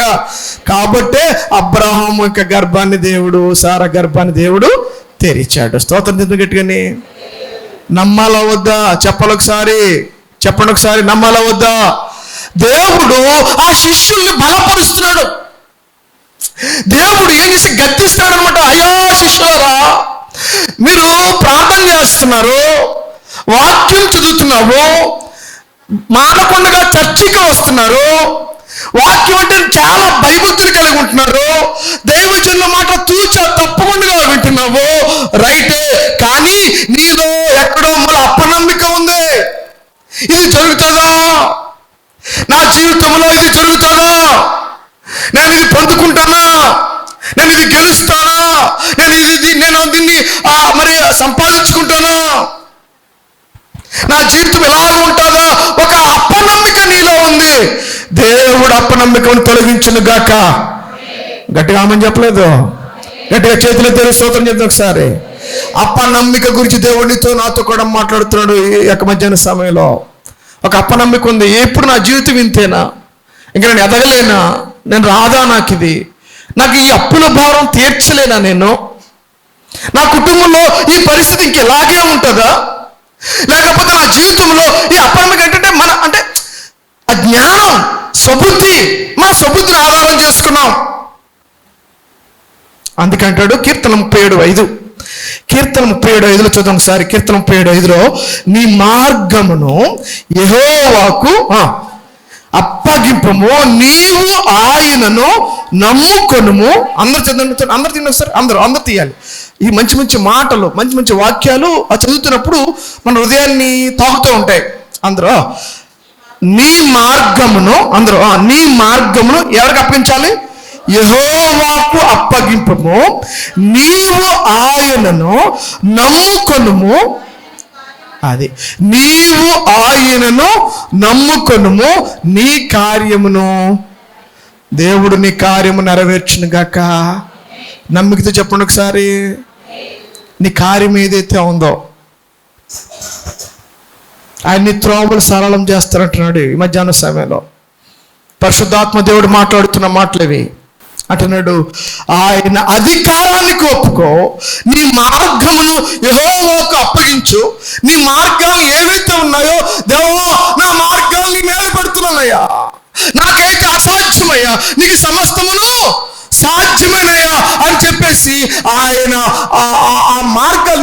కాబట్టే అబ్రహాము యొక్క గర్భాన్ని దేవుడు, సారా గర్భాన్ని దేవుడు తెరిచాడు. స్తోత్రం గట్టిగాని. నమ్మాలా వద్దా? చెప్పాలి ఒకసారి. చెప్పండి ఒకసారి. నమ్మాలా వద్దా? దేవుడు ఆ శిష్యుల్ని బలపరుస్తున్నాడు. దేవుడు ఏం చేసి గద్దిస్తాడు అనమాట. అయ్యా శిష్యులారా, మీరు ప్రార్థన చేస్తున్నారు, వాక్యం చదువుతున్నావు, మానకుండా చర్చికి వస్తున్నారు, వాక్యం అంటే చాలా భయభక్తులు కలిగి ఉంటున్నారు, దైవజనుల మాట తూచా తప్పకుండా వింటున్నావు, రైటే. కానీ నీలో ఎక్కడో మళ్ళీ అపనమ్మిక ఉంది. ఇది జరుగుతుందా? నా జీవితంలో ఇది జరుగుతుందా? నేను ఇది పొందుకుంటానా? నేను ఇది గెలుస్తానా? నేను దీన్ని మరి సంపాదించుకుంటానా? నా జీవితం ఎలాగ ఉంటుందా? ఒక అపనమ్మిక నీలో ఉంది. దేవుడు అపనమ్మికను తొలగించును గాక. గట్టిగా ఆమని చెప్పలేదు? గట్టిగా చేతులు తెరి స్తోత్రం చెప్తాను ఒకసారి. అపనమ్మిక గురించి దేవుడితో నాతో కూడా మాట్లాడుతున్నాడు ఈ యొక్క మధ్యాహ్న సమయంలో. ఒక అపనమ్మిక ఉంది. ఎప్పుడు నా జీవితం ఇంతేనా? ఇంకా నేను ఎదగలేనా? నేను రాదా? నాకు ఈ అప్పుల భారం తీర్చలేనా? నేను నా కుటుంబంలో ఈ పరిస్థితి ఇంకెలాగే ఉంటుందా? లేకపోతే నా జీవితంలో ఈ అపనమ్మిక అంటే ఆ జ్ఞానం, స్వబుద్ధి, మన స్వబుద్ధిని ఆధారం చేసుకున్నాం. అందుకంటాడు కీర్తన 37:5. కీర్తన 37:5 చూద్దాం ఒకసారి. కీర్తన 37:5 నీ మార్గమును యెహోవాకు అప్పగింపము, నీవు ఆయనను నమ్ముకొనుము. అందరు చదవండి, అందరు తిన్న సార్, అందరు తీయాలి. ఈ మంచి మంచి మాటలు, మంచి మంచి వాక్యాలు చదువుతున్నప్పుడు మన హృదయాన్ని తాకుతూ ఉంటాయి. అందరూ నీ మార్గమును, నీ మార్గమును ఎవరికి అప్పగించాలి? యెహోవాకు అప్పగింపము, నీవు ఆయనను నమ్ముకొనుము. అది నీవు ఆయనను నమ్ముకొనుము, నీ కార్యమును దేవుడు నీ కార్యము నెరవేర్చును గాక. నమ్మికతో చెప్పండి ఒకసారి. నీ కార్యం ఏదైతే ఉందో ఆయన్ని త్రోవలు సరళం చేస్తారంటున్నాడు ఈ మధ్యాహ్న సమయంలో. పరిశుద్ధాత్మ దేవుడు మాట్లాడుతున్న మాటలేవి. అంటున్నాడు, ఆయన అధికారానికి ఒప్పుకో, నీ మార్గమును యెహోవాకు అప్పగించు. నీ మార్గాలు ఏవైతే ఉన్నాయో, దేవా నా మార్గాలు నీ మీద పెడుతున్నానయ్యా, నాకైతే అసాధ్యమయ్యా, నీకు సమస్తమును సాధ్యమేనయ్యా అని చెప్పేసి ఆయన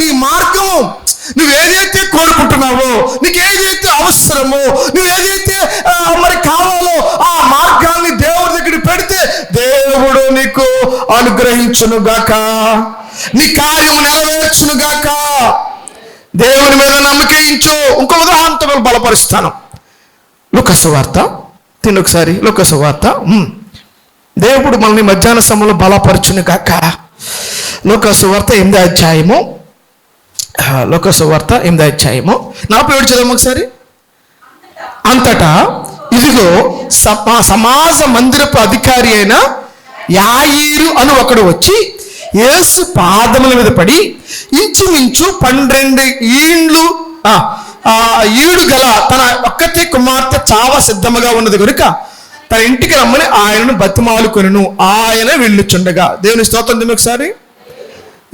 నీ మార్గం నువ్వేదైతే కోరుకుంటున్నావో, నీకు ఏదైతే అవసరమో, నువ్వేదైతే మరి కావాలో ఆ మార్గాన్ని దేవుడి దగ్గర పెడితే దేవుడు నీకు అనుగ్రహించును గాక, నీ కార్యము నెరవేర్చును గాక. దేవుని మీద నమ్మకించు. ఇంకో ఉదాహరణతో బలపరుస్తాను. లూకాసు వార్త తిని ఒకసారి. లూకాసు వార్త. దేవుడు మనల్ని మధ్యాహ్న సమయంలో బలపరచును గాక. లూకాసు వార్త 8వ అధ్యాయము. లూకాసు వార్త 8వ అధ్యాయము 47 చదవము ఒకసారి. అంతటా ఇదిగో సమాజ మందిరపు అధికారి అయిన యాయీరు అను ఒకడు వచ్చి యేసు పాదముల మీద పడి ఇంచుమించు 12 ఈడు గల తన ఒక్కతే కుమార్తె చావ సిద్ధముగా ఉన్నది కనుక తన ఇంటికి రమ్మని ఆయనను బతిమాలుకొనెను. ఆయన వెళ్ళుచుండగా. దేవుని స్తోత్రం. ఒకసారి.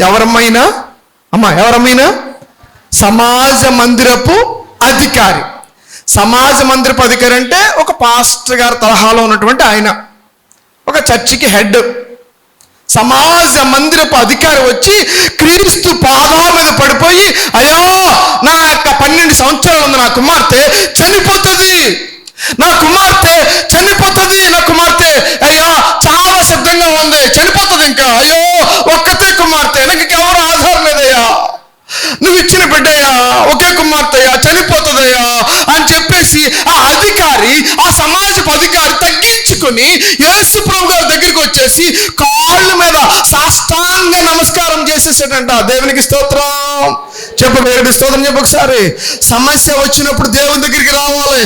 ఎవరమ్మైనా సమాజ మందిరపు అధికారి. సమాజ మందిరపు అధికారి అంటే ఒక పాస్టర్ గారి తరహాలో ఉన్నటువంటి ఆయన, ఒక చర్చికి హెడ్. సమాజ మందిరపు అధికారి వచ్చి క్రీస్తు పాదాల మీద పడిపోయి, అయ్యో నా యొక్క 12 సంవత్సరాలు ఉంది, నా కుమార్తె చనిపోతుంది, నా కుమార్తె అయ్యో చాలా సిద్ధంగా ఉంది, చనిపోతుంది, ఇంకా అయ్యో ఒక్కతే కుమార్తె, నాకు ఎవరు ఆధారం లేదయ్యా, నువ్వు ఇచ్చిన బిడ్డయ్యా, ఒకే కుమార్తెయ్యా, చనిపోతుందయ్యా అని చెప్పేసి ఆ అధికారి, ఆ సమాజపు అధికారి తగ్గించుకొని యేసు ప్రభు గారి దగ్గరికి వచ్చేసి కాళ్ళ మీద సాష్టాంగ నమస్కారం చేసేసాడంట. దేవునికి స్తోత్రం. దేవునికి స్తోత్రం చెప్పు ఒకసారి. సమస్య వచ్చినప్పుడు దేవుని దగ్గరికి రావాలి.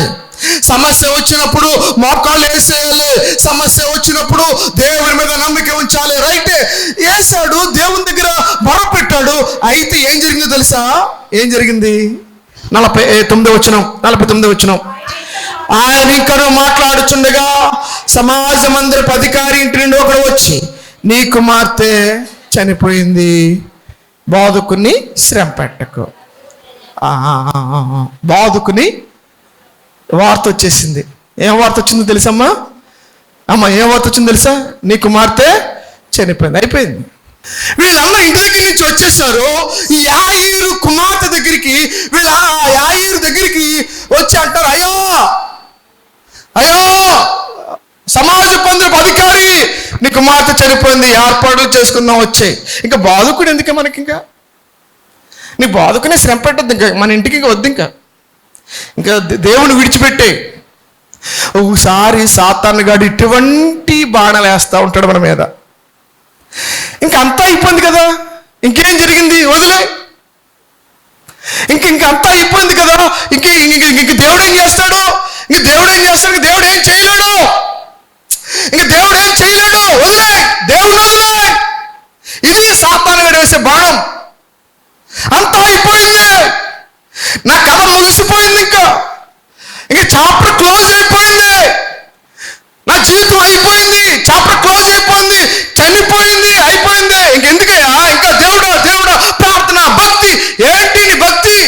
సమస్య వచ్చినప్పుడు మోకాళ్ళు వేసేయాలి. సమస్య వచ్చినప్పుడు దేవుని మీద నమ్మిక ఉంచాలి. రైటే, వేసాడు, దేవుని దగ్గర మొరపెట్టాడు. అయితే ఏం జరిగిందో తెలుసా? ఏం జరిగింది? 49వ వచనం. ఆయన ఇంకా మాట్లాడుచుండగా సమాజ మందిరపు అధికారి ఇంటి నుండి ఒకడు వచ్చి, నీ కుమార్తె చనిపోయింది, బాదుకుని శ్రమ పెట్టకు. బాదుకుని వార్త వచ్చేసింది. ఏం వార్త వచ్చిందో తెలుసమ్మా? ఏం వార్త వచ్చిందో తెలుసా? నీ కుమార్తె చనిపోయింది. అయిపోయింది. వీళ్ళందరూ ఇంటి దగ్గర నుంచి వచ్చేసారు. ఈ యాయీరు కుమార్తె దగ్గరికి, వీళ్ళ యాయీరు దగ్గరికి వచ్చి అంటారు, అయ్యో సమాజ మందిరపు అధికారి, నీ కుమార్తె చనిపోయింది, ఏర్పాట్లు చేసుకుందాం వచ్చాయి. ఇంకా బాధకుడు ఎందుకే మనకి? ఇంకా నీ బాధకునే శ్రమ పెట్టద్దు, ఇంకా మన ఇంటికి ఇంకా వద్దు, ఇంకా దేవుని విడిచిపెట్టే. ఒకసారి సాతాను గాడు ఇటువంటి బాణాలు వేస్తూ ఉంటాడు మన మీద. ఇంకా అంతా అయిపోయింది కదా, ఇంకేం జరిగింది వదిలే, ఇంకంతా అయిపోయింది కదా, ఇంక దేవుడు ఏం చేస్తాడు? దేవుడు ఏం చేయలేడు, దేవుడు ఏం చేయలేడు, వదిలే, దేవుడు వదిలే. ఇది సాతాను గాడు వేసే బాణం. అంతా అయిపోయింది, నా కథ ముగిసిపోయింది, ఇంకా చాప్టర్ క్లోజ్ అయిపోయింది, నా జీవితం అయిపోయింది, చాప్టర్ క్లోజ్ అయిపోయింది, చనిపోయింది, అయిపోయింది, ఇంకెందుకయ్యా? ఇంకా దేవుడా ప్రార్థన, భక్తి ఏంటి నీ భక్తి?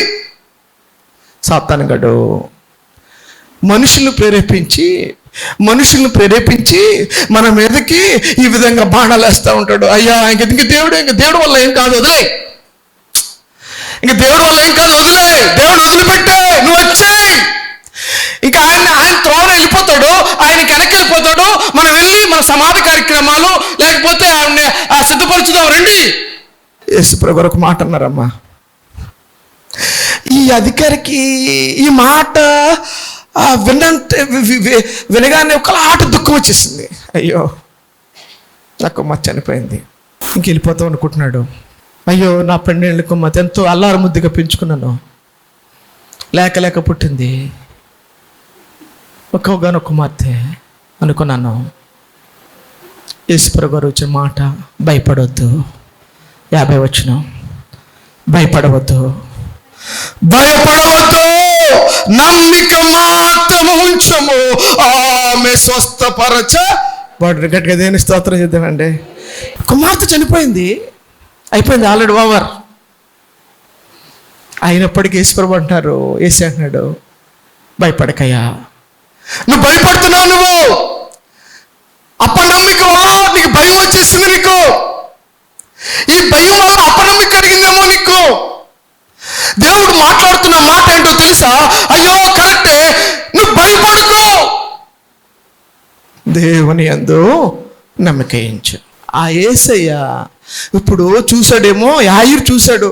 సాతాను గాడు మనుషులను ప్రేరేపించి మన మీదకి ఈ విధంగా బాణాలు వేస్తూ ఉంటాడు. అయ్యా ఇంక దేవుడు వల్ల ఏం కాదు, వదిలే, దేవుడు వదిలిపెట్టే, నువ్వు వచ్చేయి. ఇంకా ఆయన త్రోన వెళ్ళిపోతాడు, ఆయనకి వెనక్కి వెళ్ళిపోతాడు. మనం వెళ్ళి మన సమాధి కార్యక్రమాలు లేకపోతే ఆవిడని సిద్ధపరచుదాం రండి. యేసుప్రభు ఒక మాట అన్నారమ్మా. ఈ అధికారికి ఈ మాట వినగానే ఒకలాట దుఃఖం వచ్చేసింది. అయ్యో నా కుమార్తె చనిపోయింది, ఇంక వెళ్ళిపోతాం అనుకుంటున్నాడు. అయ్యో నా 12 ఏళ్ళ కుమార్తె ఎంతో అల్లారు ముద్దుగా పెంచుకున్నాను, లేక పుట్టింది, ఒక్కగానొక్క కుమార్తె అనుకున్నాను. యేసుప్రభు గారు వచ్చే మాట, భయపడవద్దు. 50 వచనం. భయపడవద్దు, నమ్మిక మాత్రము ఉంచము, ఆమె స్వస్థపరచ. వాడు గట్టిగా దేని స్తోత్రం చేద్దామండి. కుమార్తె చనిపోయింది, అయిపోయింది, ఆల్రెడీ ఓవర్. అయినప్పటికీ యేసుప్రభు అంటున్నారు, యేసు అంటున్నాడు, భయపడకయ్యా. నువ్వు భయపడుతున్నావు, నువ్వు అపనమ్మికవా, నీకు భయం వచ్చేసింది నీకు. ఈ భయం వల్ల అపనమ్మిక కలిగిందేమో నీకు. దేవుడు మాట్లాడుతున్న మాట ఏంటో తెలుసా? అయ్యో కరెక్టే, నువ్వు భయపడకు, దేవుని యందు నమ్మకించు. ఆ యేసయ్య ఇప్పుడు చూశాడేమో, యాయిరు చూశాడు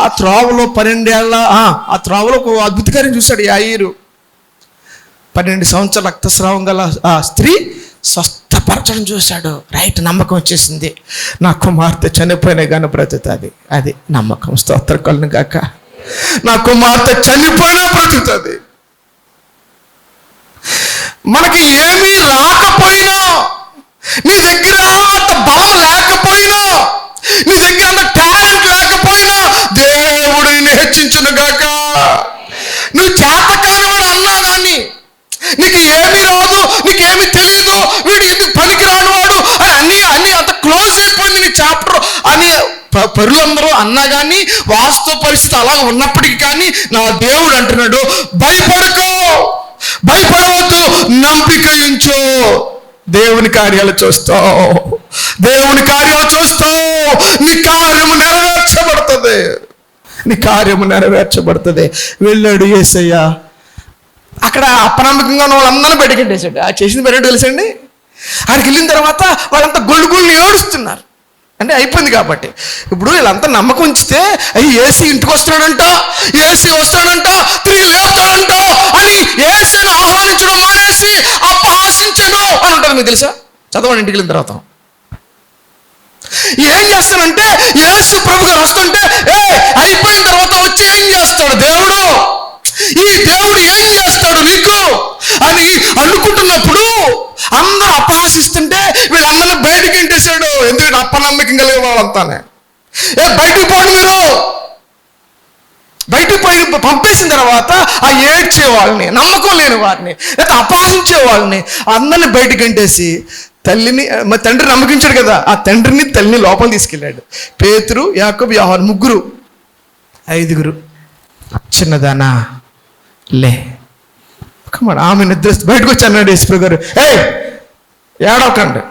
ఆ త్రోవలో 12 ఏళ్ళ ఆ త్రోవలో ఒక అద్భుతకార్యం చూశాడు యాయిరు. 12 సంవత్సరాల రక్తస్రావం గల ఆ స్త్రీ స్వస్థపరచడం చూశాడు. రైట్, నమ్మకం వచ్చేసింది. నా కుమార్తె చనిపోయినా కానీ బ్రతుకుతుంది. అది నమ్మకం. స్తోత్ర కలుగును గాక. నా కుమార్తె చనిపోయినా బ్రతుకుతుంది. మనకి ఏమీ రాకపోయినా, నీ దగ్గర అంత బలం లేకపోయినా, నీ దగ్గర అంత టాలెంట్ లేకపోయినా దేవుడు నిన్ను హెచ్చించును గాక. నువ్వు చేతకానివాడు అన్నా కానీ, నీకు ఏమీ రాదు, నీకేమీ తెలియదు, వీడు ఎందుకు పనికి రానివాడు అని అన్ని అంత క్లోజ్ అయిపోయింది నీ చాప్టర్ అని పరులందరూ అన్నా కానీ, వాస్తవ పరిస్థితి అలా ఉన్నప్పటికీ కానీ నా దేవుడు అంటున్నాడు, భయపడకో, భయపడవద్దు, నమ్మిక ఉంచు. దేవుని కార్యాలు చూస్తావు, దేవుని కార్యాలు చూస్తావు, నీ కార్యము నెరవేర్చబడుతుంది, నీ కార్యము నెరవేర్చబడుతుంది. వెళ్ళాడు యేసయ్య. అక్కడ అపనమ్మకంగా ఉన్న వాళ్ళందరూ బయటకెట్టేశాడు. ఆ చేసిన బయట తెలుసండి. అక్కడికి వెళ్ళిన తర్వాత వాళ్ళంతా గొళ్ళు ఏడుస్తున్నారు. అంటే అయిపోయింది కాబట్టి. ఇప్పుడు వీళ్ళంతా నమ్మకం ఉంచితే ఏసీ ఇంటికి వస్తున్నాడంట, ఏసీ వస్తాడంట, తిరిగి లేపుతాడంట అని ఏసీని ఆహ్వానించడం మానేసి అపహాసించను అని ఉంటుంది. మీకు తెలుసా? చదవండి ఇంటికి వెళ్ళిన తర్వాత. ఏం చేస్తానంటే యేసు ప్రభు గారు వస్తుంటే అయిపోయిన తర్వాత వచ్చి ఏం చేస్తాడు దేవుడు, ఈ దేవుడు ఏం చేస్తాడు నీకు అని అనుకుంటున్నప్పుడు అందరూ అపహాసిస్తుంటే వీళ్ళందరినీ బయటికి ఇంటేశాడు. ఎందుకంటే అపనమ్మకం కలిగే వాళ్ళంతానే బయటికి పోండి మీరు. బయటికి పోయి పంపేసిన తర్వాత ఆ ఏడ్చే వాళ్ళని, నమ్మకం లేని వారిని, లేదా అపహసించే వాళ్ళని అందరిని బయటికి ఇంటేసి తల్లిని, మా తండ్రి నమ్మకించాడు కదా, ఆ తండ్రిని తల్లిని లోపల తీసుకెళ్ళాడు. పేతురు, యాకోబు, యోహాను ముగ్గురు, 5గురు. చిన్నదానా లే, ఆమె నిద్ర బయటకు వచ్చి అన్నాడు యేసు గారు, ఏడవకండి,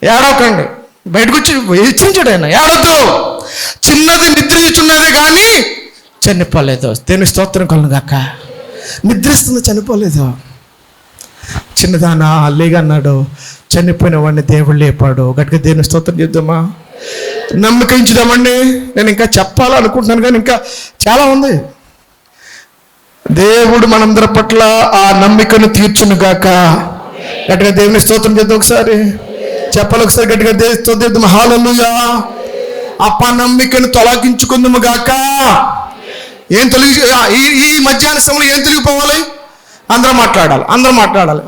ఏడవకండి. బయటకు వచ్చి హెచ్చించాడు ఆయన, ఏడవద్దు, చిన్నది నిద్రించున్నదే కానీ చనిపోలేదు. దేవుని స్తోత్రం కలుగును గాక. నిద్రిస్తుంది, చనిపోలేదు. చిన్నదానా లేగా అన్నాడు. చనిపోయిన వాడిని దేవుడు లేపాడు. గట్టిగా దేవుని స్తోత్రం చేద్దామా, నమ్మకించుదామండి. నేను ఇంకా చెప్పాలనుకుంటున్నాను కానీ ఇంకా చాలా ఉంది. దేవుడు మనందరి పట్ల ఆ నమ్మికను తీర్చును గాక. గట్టిగా దేవుని స్తోత్రం చేద్దాం. ఒకసారి చెప్పాలి, ఒకసారి గట్టిగా దేవుని స్తోత్రం చేద్దాం. హల్లెలూయా. అపనమ్మికను తొలగించుకుందాము గాక. ఏం తొలగి ఈ మధ్యాహ్న సమయంలో ఏం తొలగిపోవాలి? అందరం మాట్లాడాలి.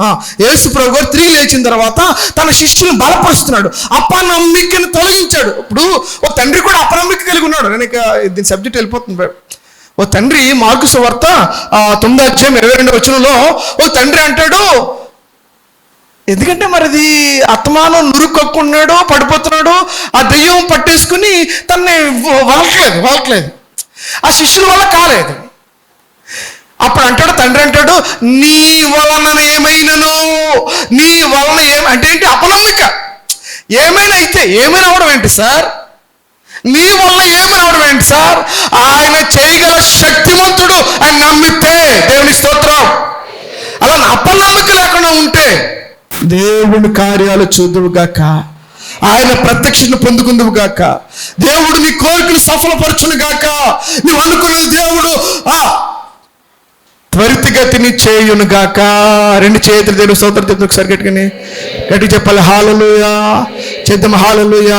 యేసు ప్రభు గారు తిరిగి లేచిన తర్వాత తన శిష్యులను బలపరుస్తున్నాడు. అపనమ్మికను తొలగించాడు. ఇప్పుడు ఓ తండ్రి కూడా అపనమ్మిక కలిగి ఉన్నాడు. నేను ఇక దీని సబ్జెక్ట్ వెళ్ళిపోతుంది. ఓ తండ్రి, మార్కు సువార్త 9వ అధ్యాయం 22వ వచనంలో ఓ తండ్రి అంటాడు, ఎందుకంటే మరిది అత్తమానం నురుకొక్కున్నాడు, పడిపోతున్నాడు, ఆ దెయ్యం పట్టేసుకుని తనని వదలట్లేదు, ఆ శిష్యుల వల్ల కాలేదు. అప్పుడు అంటాడు తండ్రి, అంటాడు, నీ వలన ఏమైనాను, నీ వలన అంటే ఏంటి? అపనమ్మిక. ఏమైనా అయితే ఏమైనా అవడం ఏంటి సార్? నీ వల్ల ఏమి రావడం ఏంటి సార్? ఆయన చేయగల శక్తివంతుడు అని నమ్మితే దేవుని స్తోత్రం. అలా అపనమ్మకం లేకుండా ఉంటే దేవుని కార్యాలు చూదువు గాక, ఆయన ప్రత్యక్షను పొందుకుందువు గాక, దేవుడు నీ కోరికలు సఫలపరచును గాక. నువ్వు అనుకున్నది దేవుడు త్వరితగతిని చేయును గాక. 2 చేతులు దేవుని స్తోత్రం చెప్తే ఒకసారి గట్టిగా చెప్పాలి. హల్లెలూయా చేద్దాం. హల్లెలూయా.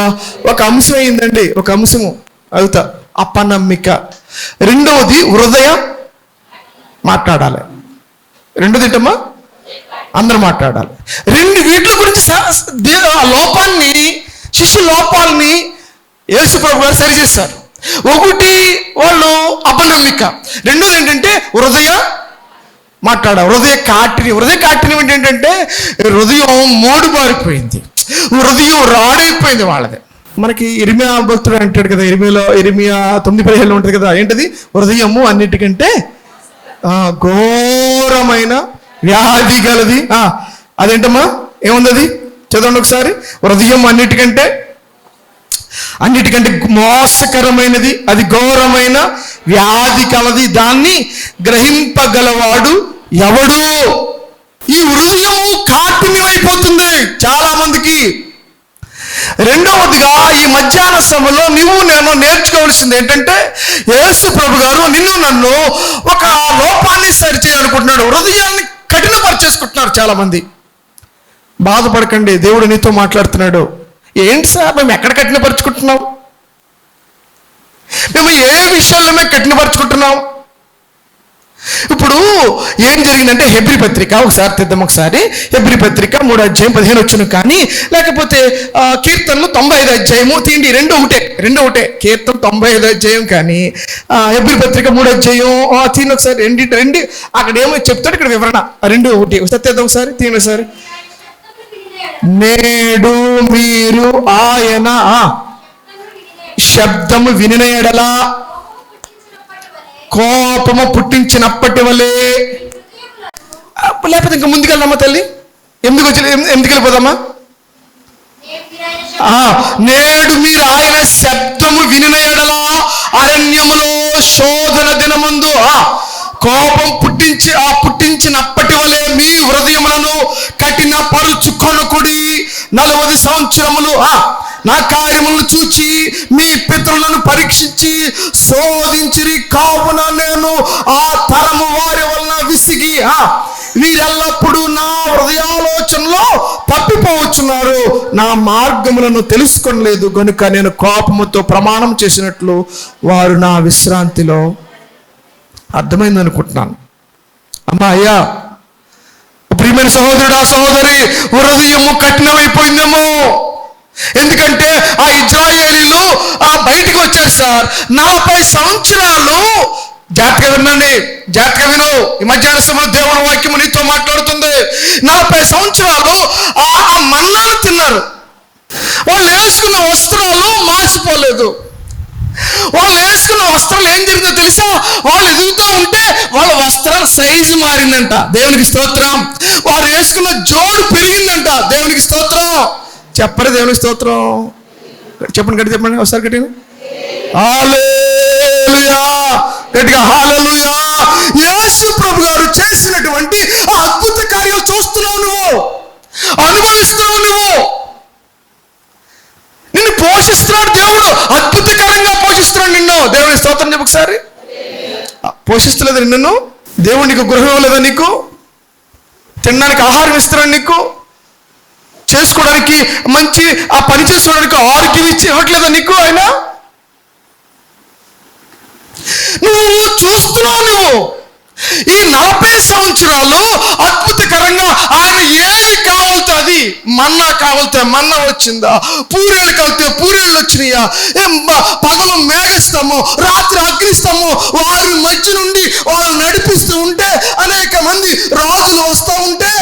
ఒక అంశం అయిందండి, ఒక అంశము అవుతా అపనమ్మిక. రెండవది హృదయం మాట్లాడాలి. రెండోది ఏంటమ్మా? అందరూ మాట్లాడాలి. వీటి గురించి లోపాన్ని, శిష్యు లోపాలని యేసు ప్రభు గారు సరిచేశారు. ఒకటి వాళ్ళు అపనమ్మిక, రెండోది ఏంటంటే హృదయం మాట్లాడాలి. హృదయ కాఠిన్యం ఏంటంటే హృదయం మోడుబారిపోయింది, హృదయం రాడైపోయింది వాళ్ళది. మనకి ఇర్మియా భక్తుడు అంటాడు కదా, ఇర్మియా 9:15 ఉంటుంది కదా, ఏంటది? హృదయము అన్నిటికంటే ఘోరమైన వ్యాధి గలది. అదేంటమ్మా? ఏముంది అది? చదవండి ఒకసారి. హృదయం అన్నిటికంటే మోసకరమైనది, అది ఘోరమైన వ్యాధి కలది, దాన్ని గ్రహింపగలవాడు ఎవడు? ఈ హృదయము కాఠిన్యమైపోతుంది చాలా మందికి. రెండవదిగా ఈ మధ్యాహ్న సమయంలో నేను నేర్చుకోవాల్సింది ఏంటంటే, యేసు ప్రభు గారు నిన్ను నన్ను ఒక లోపాన్ని సరిచేయాలనుకుంటున్నాడు. హృదయాన్ని కఠినపరిచేసుకుంటున్నారు చాలా మంది. బాధపడకండి, దేవుడు నీతో మాట్లాడుతున్నాడు. ఏంటి సార్ మేము ఎక్కడ కఠినపరుచుకుంటున్నాం? మేము ఏ విషయాల్లో మేము కఠినపరుచుకుంటున్నాం? ఇప్పుడు ఏం జరిగిందంటే హెబ్రీ పత్రిక ఒకసారి తెద్దాం. ఒకసారి హెబ్రీ పత్రిక 3:15 కానీ లేకపోతే కీర్తనలు 95 తీయండి. రెండు ఒకటే కీర్తన 95 కానీ హెబ్రీ పత్రిక 3 తీయండి ఒకసారి. రెండు అక్కడ ఏమో చెప్తాడు, ఇక్కడ వివరణ. రెండు ఒకటి ఒకసారి తెద్దాం. ఒకసారి తీయండి ఒకసారి. నేడు మీరు ఆయన శబ్దము వినిన ఎడల కోపము పుట్టించినప్పటి వలే. లేకపోతే ఇంకా ముందుకెళ్దామా తల్లి? ఎందుకు వెళ్ళిపోదామా? నేడు మీరు ఆయన శబ్దము వినిన ఎడల అరణ్యములో శోధన దినమందు కోపం పుట్టించినప్పటి వలె మీ హృదయములను కఠిన పరుచుకొనకుడి. 40 సంవత్సరములు నా కార్యములను చూచి మీ పితరులను పరీక్షించి శోధించిరి, కావున నేను ఆ తరము వారి వలన విసిగి వీరెల్లప్పుడూ నా హృదయాలోచనలో తప్పిపోవచ్చున్నారు, నా మార్గములను తెలుసుకొనలేదు గనుక నేను కోపముతో ప్రమాణం చేసినట్లు వారు నా విశ్రాంతిలో. అర్థమైంది అనుకుంటున్నాను. అమ్మా అయ్యా, ప్రియమైన సహోదరుడా సహోదరి, హృదయము కఠినమైపోయిందేమో. ఎందుకంటే ఆ ఇజ్రాయేలీలు బయటికి వచ్చారు సార్. 40 సంవత్సరాలు జాగ్రత్తగా వినండి, జాగ్రత్తగా విను. ఈ మధ్యాహ్న సమయంలో దేవుని వాక్యము నీతో మాట్లాడుతుంది. 40 సంవత్సరాలు ఆ మన్నాను తిన్నారు. వాళ్ళు వేసుకున్న వస్త్రాలు మార్చిపోలేదు. వాళ్ళు వేసుకున్న వస్త్రాలు ఏం జరిగిందో తెలుసా? వాళ్ళు ఎదుగుతూ ఉంటే వాళ్ళ వస్త్రాల సైజు మారిందంట, దేవునికి స్తోత్రం. వారు వేసుకున్న జోడు పెరిగిందంట, దేవునికి స్తోత్రం. చెప్పరు దేవునికి స్తోత్రం. చెప్పండి ఒకసారి గట్టిగా హల్లెలూయా, గట్టిగా హల్లెలూయా. యేసు ప్రభు గారు చేసినటువంటి ఆ అద్భుత కార్యాలు చూస్తున్నావు, నువ్వు అనుభవిస్తున్నావు, నిన్ను పోషిస్తున్నాడు దేవుడు, అద్భుతకరంగా పోషిస్తున్నాడు నిన్ను. దేవుని స్తోత్రం చెప్పు ఒకసారి. పోషిస్తలేదు నిన్ను దేవుడు, నీకు గృహం ఇవ్వలేదా? నీకు తినడానికి ఆహారం ఇస్తున్నాడు, నీకు చేసుకోవడానికి మంచి ఆ పని చేసుకోవడానికి ఆరోగ్యం ఇవ్వట్లేదా నీకు ఆయన? నువ్వు చూస్తున్నావు. ఈ 40 సంవత్సరాలు అద్భుతకరంగా ఆయన ఏమి కావాలితే అది, మన్నా కావాలితే మన్నా వచ్చిందా, పూరేళ్ళు కావాలితే పూరేళ్ళు వచ్చినాయా, పగలు మేఘిస్తాము, రాత్రి అగ్నిస్తాము, వారి మధ్య నుండి వాళ్ళు నడిపిస్తూ ఉంటే, అనేక మంది రాజులు వస్తూ ఉంటే,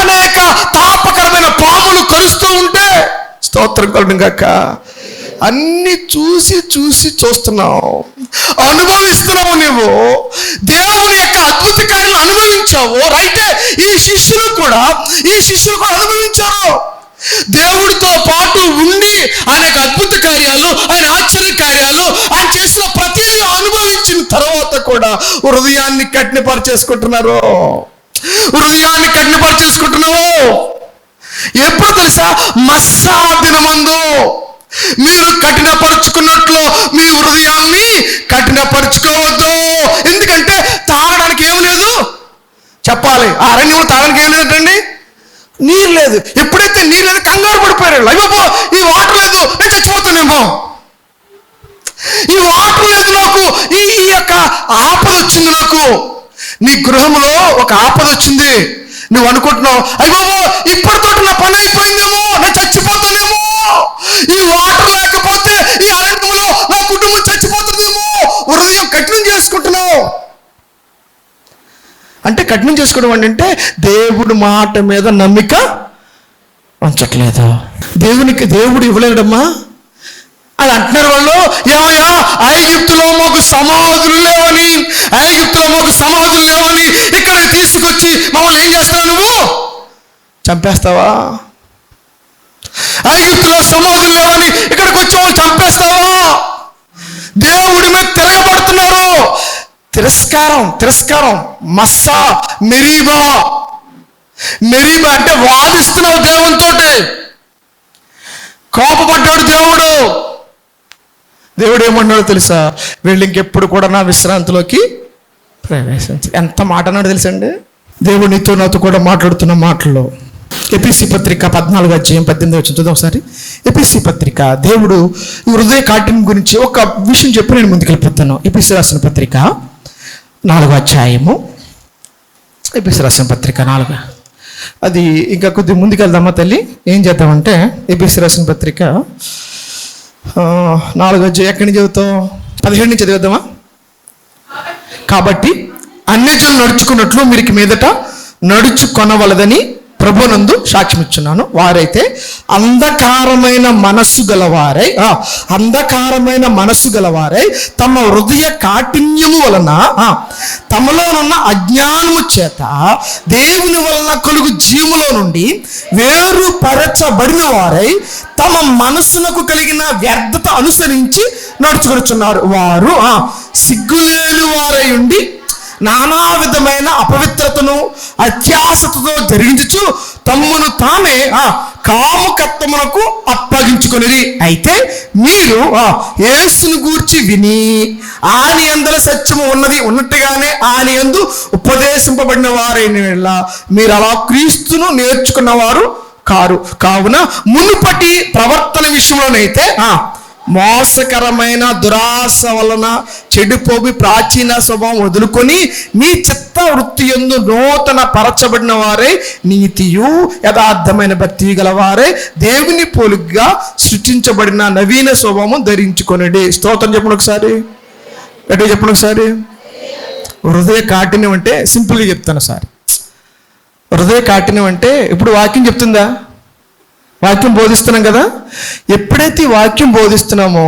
అనేక తాపకరమైన పాములు కరుస్తూ ఉంటే, స్తోత్రం కలుగును గాక. అన్ని చూస్తున్నావు, అనుభవిస్తున్నావు. నువ్వు దేవుని యొక్క అద్భుత కార్యాలను అనుభవించావు. రైటే, ఈ శిష్యులు కూడా అనుభవించారు. దేవుడితో పాటు ఉండి ఆయన అద్భుత కార్యాలు, ఆయన ఆశ్చర్య కార్యాలు, ఆయన చేసిన ప్రతిదీ అనుభవించిన తర్వాత కూడా హృదయాన్ని కఠినపరిచేసుకుంటున్నారు. ఎప్పుడు తెలుసా? మస్సా దినమందు మీరు కఠినపరుచుకున్నట్లు మీ హృదయాన్ని కఠినపరుచుకోవద్దు. ఎందుకంటే తాగడానికి ఏమి లేదు చెప్పాలి. ఆ అరణ్యంలో తాగడానికి ఏం లేదంటండి, నీరు లేదు. ఎప్పుడైతే నీరు లేదు కంగారు పడిపోయారు. అయ్యో ఈ వాటర్ లేదు, నేను చచ్చిపోతానేమో, ఈ వాటర్ లేదు, నాకు ఈ యొక్క ఆపద వచ్చింది, నాకు నీ గృహంలో ఒక ఆపద వచ్చింది. నువ్వు అనుకుంటున్నావు, అయ్యో ఇప్పటితో నా పని అయిపోయిందేమో, నేను చచ్చిపోతానేమో, ఈ వాటర్ లేకపోతే ఈ అరణ్యంలో నా కుటుంబం చచ్చిపోతుందేమో, హృదయం కఠినం చేసుకుంటున్నావు. అంటే కఠినం చేసుకోవడం అంటే దేవుడి మాట మీద నమ్మిక ఉంచట్లేదు. దేవుడు ఇవ్వలేడమ్మా అని అంటున్నారు వాళ్ళు. ఏమయ్యా, ఐగుప్తులో మాకు సమాధులు లేవని ఇక్కడ తీసుకొచ్చి మమ్మల్ని ఏం చేస్తావు? నువ్వు చంపేస్తావా? ఐగుప్తులో సమాధులు లేవని ఇక్కడికి వచ్చి వాళ్ళు చంపేస్తావా? దేవుడి మీద తిరగబడుతున్నారు. తిరస్కారం. మస్సా మెరీబా అంటే వాదిస్తున్నావు దేవునితోటి. కోపపడ్డాడు దేవుడు ఏమన్నాడో తెలుసా? వీళ్ళు ఇంకెప్పుడు కూడా నా విశ్రాంతిలోకి ప్రవేశించు. ఎంత మాట అన్నాడు తెలుసండి? దేవుడు నీతో నాతో కూడా మాట్లాడుతున్న మాటల్లో ఎపిసి పత్రిక 14:18 చూద్దాం ఒకసారి. ఎపిసి పత్రిక, దేవుడు హృదయ కాఠిన్యం గురించి ఒక విషయం చెప్పి నేను ముందుకు వెళ్ళిపోతాను. ఎపిసి రాసిన పత్రిక 4 ఎపిసి రాసిన పత్రిక 4. అది ఇంకా కొద్దిగా ముందుకు వెళ్దామా తల్లి? ఏం చేద్దామంటే ఎపిసి రాసిన పత్రిక 4 ఎక్కడి నుంచి చదువుతాం? 17 నుంచి చదివేద్దామా? కాబట్టి అన్యజనులు నడుచుకున్నట్లు మీరు మీదట నడుచుకొనవలదని ప్రభునందు సాక్ష్యం ఇచ్చున్నాను. వారైతే అంధకారమైన మనస్సు గలవారై తమ హృదయ కాఠిన్యము వలన తమలోనున్న అజ్ఞానము చేత దేవుని వలన కలుగు జీవులో నుండి వేరుపరచబడిన వారై తమ మనస్సునకు కలిగిన వ్యర్థత అనుసరించి నడుచుకొనుచున్నారు. వారు సిగ్గులేని వారై ఉండి నానా విధమైన అపవిత్రతను అత్యాసతతో జరిగించుచు తమ్మును తామే కాముకత్వమునకు అప్పగించుకొనిరి. అయితే మీరు యేసును గూర్చి విని ఆయన యందల సత్యము ఉన్నట్టుగానే ఆయన యందు ఉపదేశింపబడిన వారైన మీరు అలా క్రీస్తును నేర్చుకున్నవారు కావున మునుపటి ప్రవర్తన విషయంలోనైతే మోసకరమైన దురాశ వలన చెడిపోయి ప్రాచీన స్వభావం వదులుకొని మీ చిత్త వృత్తి యందు నూతన పరచబడిన వారే నీతియు యథార్థమైన భక్తి గలవారే దేవుని పోలికగా సృష్టించబడిన నవీన స్వభావం ధరించుకొనిడి. స్తోత్రం చెప్పండి ఒకసారి. చెప్పండి ఒకసారి. హృదయ కాఠిన్యం అంటే సింపుల్గా చెప్తాను సార్. హృదయ కాఠిన్యం అంటే ఇప్పుడు వాక్యం చెప్తుందా? వాక్యం బోధిస్తున్నాం కదా. ఎప్పుడైతే వాక్యం బోధిస్తున్నామో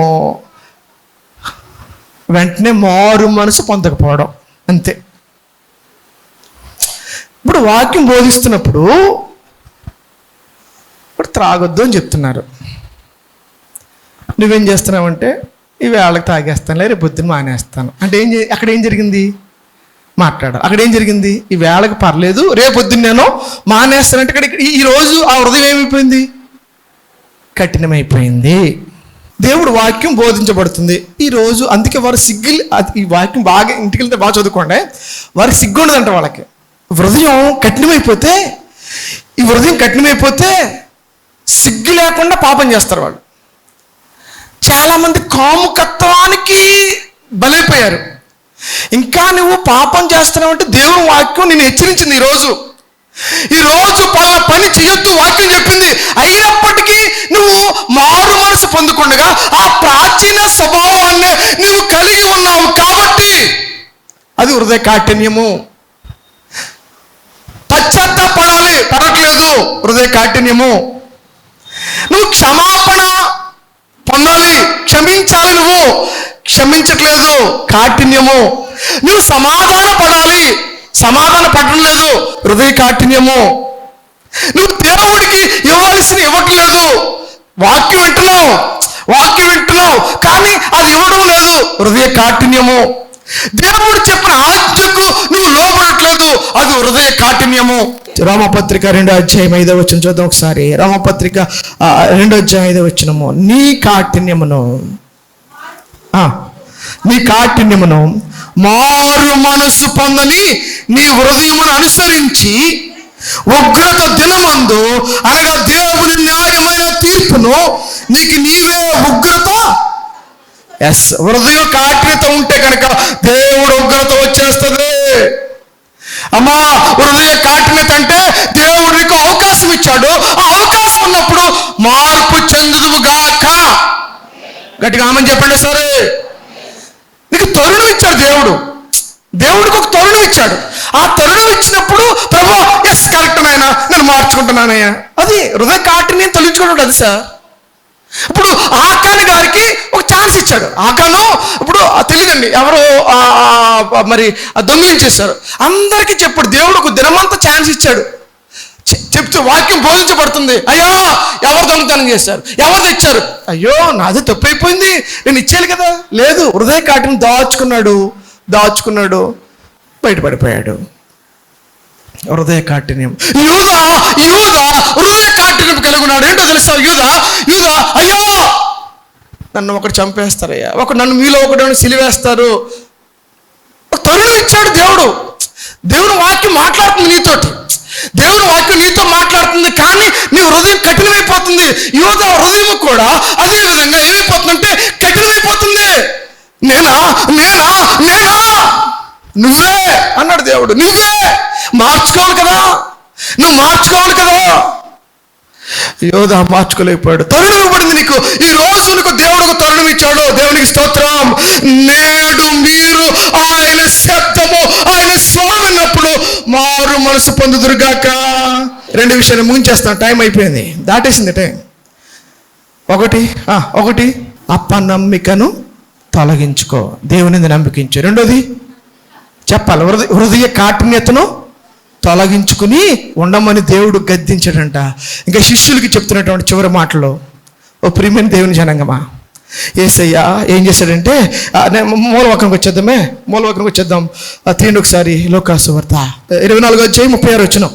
వెంటనే మారు మనసు పొందకపోవడం అంతే. ఇప్పుడు వాక్యం బోధిస్తున్నప్పుడు ఇప్పుడు త్రాగొద్దు అని చెప్తున్నారు. నువ్వేం చేస్తున్నావంటే ఈ వేళకి తాగేస్తానులే, రేపు పొద్దున్న మానేస్తాను అంటే అక్కడ ఏం జరిగింది? మాట్లాడాలి. అక్కడ ఏం జరిగింది? ఈ వేళకి పర్లేదు, రేపు పొద్దున్న నేను మానేస్తానంటే ఇక్కడ ఈరోజు ఆ హృదయం ఏమైపోయింది? కఠినమైపోయింది. దేవుడు వాక్యం బోధించబడుతుంది ఈరోజు. అందుకే వారు ఈ వాక్యం బాగా ఇంటికి వెళ్తే బాగా చదువుకోండి. వారికి సిగ్గు ఉండదంట. వాళ్ళకి హృదయం కఠినమైపోతే సిగ్గు లేకుండా పాపం చేస్తారు వాళ్ళు. చాలామంది కాముకత్వానికి బలైపోయారు. ఇంకా నువ్వు పాపం చేస్తున్నావు అంటే దేవుని వాక్యం నేను హెచ్చరించింది. ఈరోజు పని చేయొద్దు వాక్యం చెప్పింది. అయినప్పటికీ నువ్వు మారు మనసు పొందుకుండగా ఆ ప్రాచీన స్వభావాన్ని నువ్వు కలిగి ఉన్నావు కాబట్టి అది హృదయ కాఠిన్యము. పశ్చాత్తాపడాలి, పడట్లేదు, హృదయ కాఠిన్యము. నువ్వు క్షమాపణ పొందాలి, క్షమించాలి, నువ్వు క్షమించట్లేదు, కాఠిన్యము. నువ్వు సమాధాన పడడం లేదు, హృదయ కాఠిన్యము. నువ్వు దేవుడికి ఇవ్వట్లేదు. వాక్యం వింటున్నావు కానీ అది ఇవ్వడం లేదు, హృదయ కాఠిన్యము. దేవుడు చెప్పిన ఆజ్ఞకు నువ్వు లోబడట్లేదు, అది హృదయ కాఠిన్యము. రామపత్రిక 2:5 చూద్దాం ఒకసారి. రామపత్రిక 2:5 నీ కాఠిన్యమును మారు మనసు పొందని నీ హృదయమును అనుసరించి ఉగ్రత దినమందు అనగా దేవుని న్యాయమైన తీర్పును నీకు నీవే ఉగ్రత. హృదయ కాఠిన్యత ఉంటే కనుక దేవుడు ఉగ్రత వచ్చేస్తుంది. అమ్మా, హృదయ కాఠిన్యత అంటే దేవుడు నీకు అవకాశం ఇచ్చాడు. ఆ అవకాశం ఉన్నప్పుడు మార్పు చెందుదువుగాక. గట్టిగా ఆమెను చెప్పండి. సరే, నీకు తరుణం ఇచ్చాడు దేవుడికి ఒక తరుణం ఇచ్చాడు. ఆ తరుణం ఇచ్చినప్పుడు ప్రభు కరెక్ట్ నాయన, నేను మార్చుకుంటున్నానయ్యా, అది హృదయ కాఠిన్యం తొలగించుకుంటాడు. అది సార్. ఇప్పుడు ఆకాను గారికి ఒక ఛాన్స్ ఇచ్చాడు. ఆకాను ఇప్పుడు తెలియదండి ఎవరు దొంగిలించేశారు. అందరికీ చెప్పాడు. దేవుడు ఒక దినమంతా ఛాన్స్ ఇచ్చాడు. చెప్తూ వాక్యం బోధించబడుతుంది. అయ్యో ఎవరు దొంగతనం చేశారు, ఎవరు తెచ్చారు, అయ్యో నాది తప్పైపోయింది, నేను ఇచ్చేయాలి కదా. లేదు, హృదయ కాటిని దాచుకున్నాడు, బయటపడిపోయాడు. హృదయ కాఠిన్యం. యూదా హృదయ కాఠిన్యం కలిగి ఉన్నాడు. ఏంటో తెలుసా? యూదా అయ్యో నన్ను ఒకటి చంపేస్తారయ్యా, నన్ను మీలో ఒకటి సిలివేస్తారు. తరుణం ఇచ్చాడు దేవుడు. దేవుని వాక్యం మాట్లాడుతుంది నీతోటి, దేవుని వాక్యం నీతో మాట్లాడుతుంది, కానీ నీ హృదయం కఠినమైపోతుంది. యూదా హృదయం కూడా అదే విధంగా ఏమైపోతుందంటే కఠినమైపోతుంది. నేనా నువ్వే అన్నాడు దేవుడు. నువ్వే మార్చుకోవాలి కదా, నువ్వు మార్చుకోవాలి కదా. యోధా మార్చుకోలేకపోయాడు. తరుణం ఇవ్వబడింది నీకు. ఈ రోజు నీకు దేవుడు ఒక తరుణం ఇచ్చాడు. దేవునికి స్తోత్రం. నేడు మీరు ఆయన శబ్దము, ఆయన స్వరం విన్నప్పుడు మారు మనసు పొందుదురుగాక. 2 విషయాలు ముగించేస్తాను, టైం అయిపోయింది, దాటేసింది టైం. ఒకటి అపనమ్మికను తొలగించుకో, దేవుని నమ్మికించు. రెండోది చెప్పాలి, హృదయ కాఠిన్యతను తొలగించుకుని ఉండమని దేవుడు గద్దించాడంట. ఇంకా శిష్యులకి చెప్తున్నటువంటి చివరి మాటలో, ఓ ప్రియమైన దేవుని జనాంగమా, యేసయ్య ఏం చేశాడంటే, మూలవాక్యానికి వచ్చేద్దాం. తీయండి ఒకసారి లోకాసు వార్త 24:36.